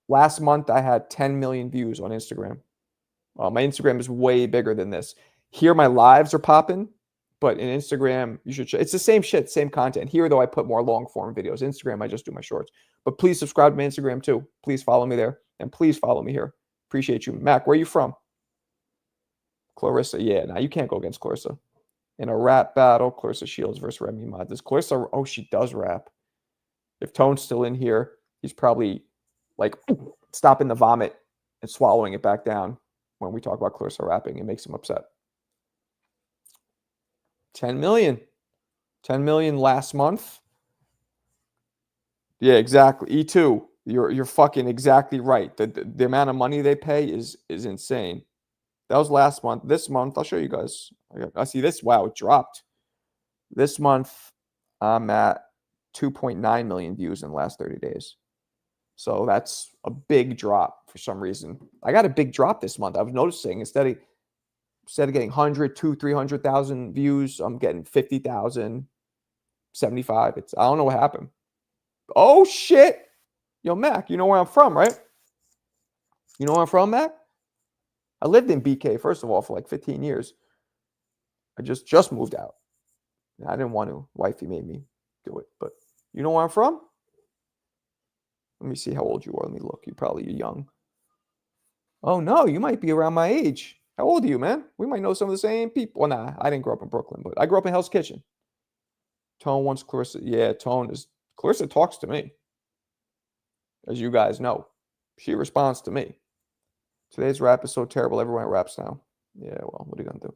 last month I had 10 million views on Instagram. My Instagram is way bigger than this. Here, my lives are popping, but in Instagram, you should. It's the same shit, same content. Here, though, I put more long form videos. Instagram, I just do my shorts. But please subscribe to my Instagram too. Please follow me there, and please follow me here. Appreciate you, Mac. Where are you from? Clarissa, yeah. Now you can't go against Clarissa. In a rap battle, Clarissa Shields versus Remy Ma. Does Clarissa? Oh, she does rap. If Tone's still in here, he's probably like stopping the vomit and swallowing it back down when we talk about Clarissa rapping. It makes him upset. 10 million. 10 million last month. Yeah, exactly. E2. You're fucking exactly right. The amount of money they pay is insane. That was last month. This month, I'll show you guys. I see this. Wow, it dropped. This month, I'm at 2.9 million views in the last 30 days. So that's a big drop for some reason. I got a big drop this month. I was noticing instead of getting 100, 200, 300,000 views, I'm getting 50,000, 75. I don't know what happened. Oh, shit. Yo, Mac, you know where I'm from, right? You know where I'm from, Mac? I lived in BK, first of all, for like 15 years. I just moved out. I didn't want to. Wifey made me do it. But you know where I'm from? Let me see how old you are. Let me look. You're young. Oh, no. You might be around my age. How old are you, man? We might know some of the same people. Well, nah, I didn't grow up in Brooklyn, but I grew up in Hell's Kitchen. Tone wants Clarissa. Yeah, Clarissa talks to me. As you guys know. She responds to me. Today's rap is so terrible. Everyone raps now. Yeah, well, what are you going to do?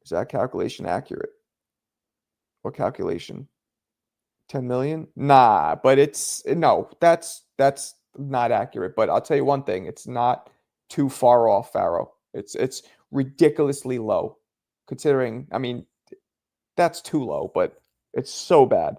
Is that calculation accurate? What calculation? 10 million? Nah, but that's not accurate. But I'll tell you one thing. It's not too far off, Pharaoh. It's ridiculously low. Considering, I mean, that's too low, but it's so bad.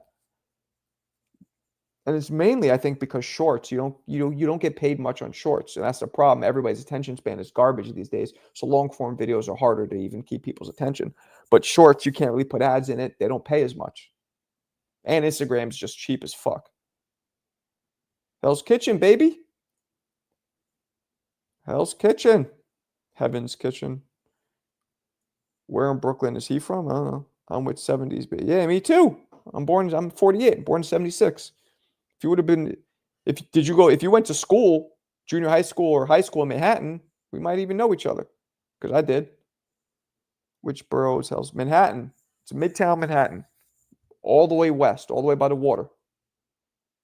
And it's mainly, I think, because shorts. You don't get paid much on shorts, and that's the problem. Everybody's attention span is garbage these days. So long form videos are harder to even keep people's attention. But shorts, you can't really put ads in it. They don't pay as much. And Instagram's just cheap as fuck. Hell's Kitchen, baby. Hell's Kitchen. Heaven's Kitchen. Where in Brooklyn is he from? I don't know. I'm with 70s, but yeah, me too. I'm 48. Born in 76. If you would have been, if you went to school, junior high school or high school in Manhattan, we might even know each other. Because I did. Which borough is Hell's? Manhattan. It's Midtown Manhattan. All the way west, all the way by the water.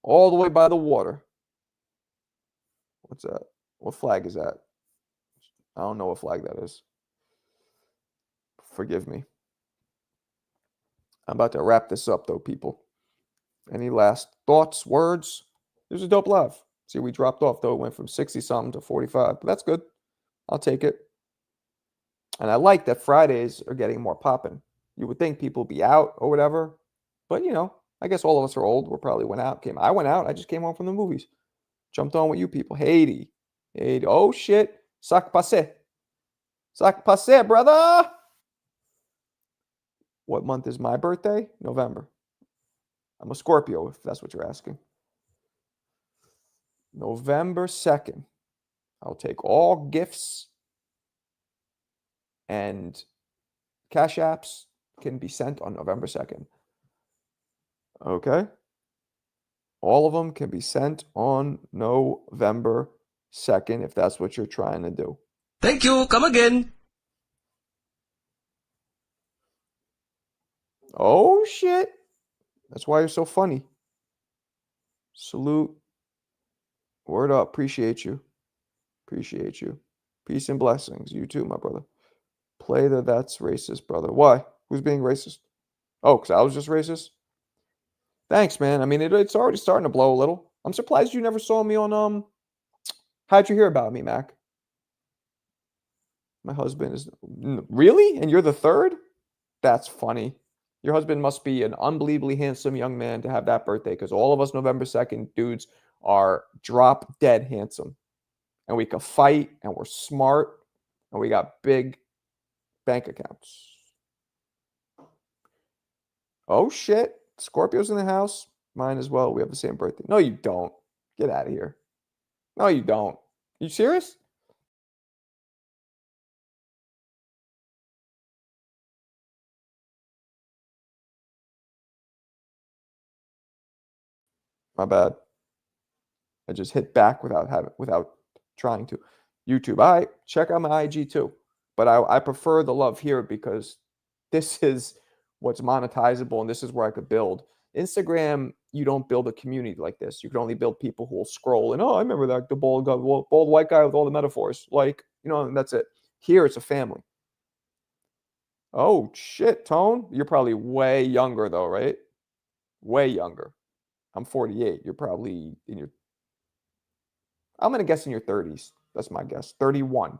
All the way by the water. What's that? What flag is that? I don't know what flag that is. Forgive me. I'm about to wrap this up, though, people. Any last thoughts, words? This is a dope live. See, we dropped off, though. It went from 60-something to 45. But that's good. I'll take it. And I like that Fridays are getting more popping. You would think people would be out or whatever. But, I guess all of us are old. We probably went out. I went out. I just came home from the movies. Jumped on with you people. Haiti. Oh, shit. Sac passé. Sac passé, brother. What month is my birthday? November. I'm a Scorpio, if that's what you're asking. November 2nd. I'll take all gifts and cash apps can be sent on November 2nd. Okay? All of them can be sent on November 2nd if that's what you're trying to do. Thank you. Come again. Oh, shit. That's why you're so funny. Salute. Word up. Appreciate you. Appreciate you. Peace and blessings. You too, my brother. Play the that's racist, brother. Why? Who's being racist? Oh, because I was just racist? Thanks, man. I mean, it's already starting to blow a little. I'm surprised you never saw me on, how'd you hear about me, Mac? My husband is, really? And you're the third? That's funny. Your husband must be an unbelievably handsome young man to have that birthday, because all of us November 2nd dudes are drop dead handsome. And we can fight, and we're smart, and we got big bank accounts. Oh, shit. Scorpio's in the house. Mine as well. We have the same birthday. No, you don't. Get out of here. No, you don't. You serious? My bad. I just hit back without trying to. YouTube. All right, check out my IG too. But I prefer the love here because this is what's monetizable and this is where I could build. Instagram, you don't build a community like this. You can only build people who will scroll and, oh, I remember that, the bald white guy with all the metaphors. Like, and that's it. Here, it's a family. Oh, shit, Tone. You're probably way younger, though, right? Way younger. I'm 48. You're probably I'm going to guess in your 30s. That's my guess. 31.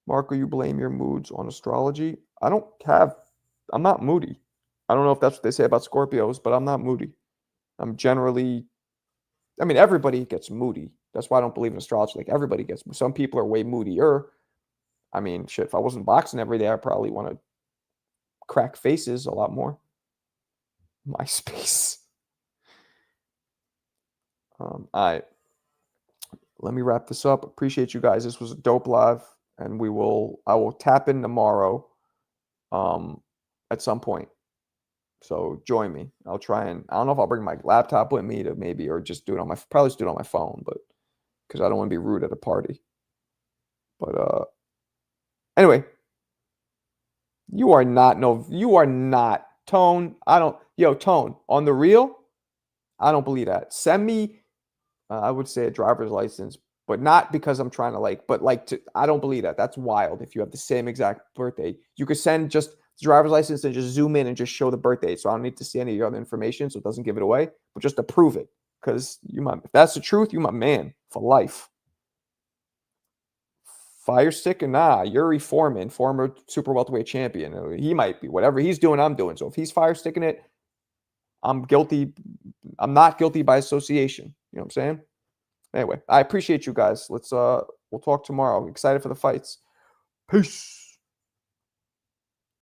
Marco, you blame your moods on astrology? I'm not moody. I don't know if that's what they say about Scorpios, but I'm not moody. I'm generally, everybody gets moody. That's why I don't believe in astrology. Like, everybody gets, some people are way moodier. Shit, if I wasn't boxing every day, I'd probably want to crack faces a lot more. MySpace. All right. Let me wrap this up. Appreciate you guys. This was a dope live, and I will tap in tomorrow at some point. So join me. I'll try and, I don't know if I'll bring my laptop with me to maybe, or just do it on my, probably just do it on my phone, but because I don't want to be rude at a party. But anyway, you are not Tone. Tone, on the real, I don't believe that. Send me, I would say a driver's license, but not because I'm trying to I don't believe that. That's wild. If you have the same exact birthday, you could send just the driver's license and just zoom in and just show the birthday. So I don't need to see any of your other information, so it doesn't give it away, but just to prove it. Because if that's the truth, you my man for life. Fire stick and Yuri Foreman, former super welterweight champion. He might be. Whatever he's doing, I'm doing. So if he's fire sticking it, I'm guilty. I'm not guilty by association. You know what I'm saying? Anyway, I appreciate you guys. We'll talk tomorrow. I'm excited for the fights. Peace.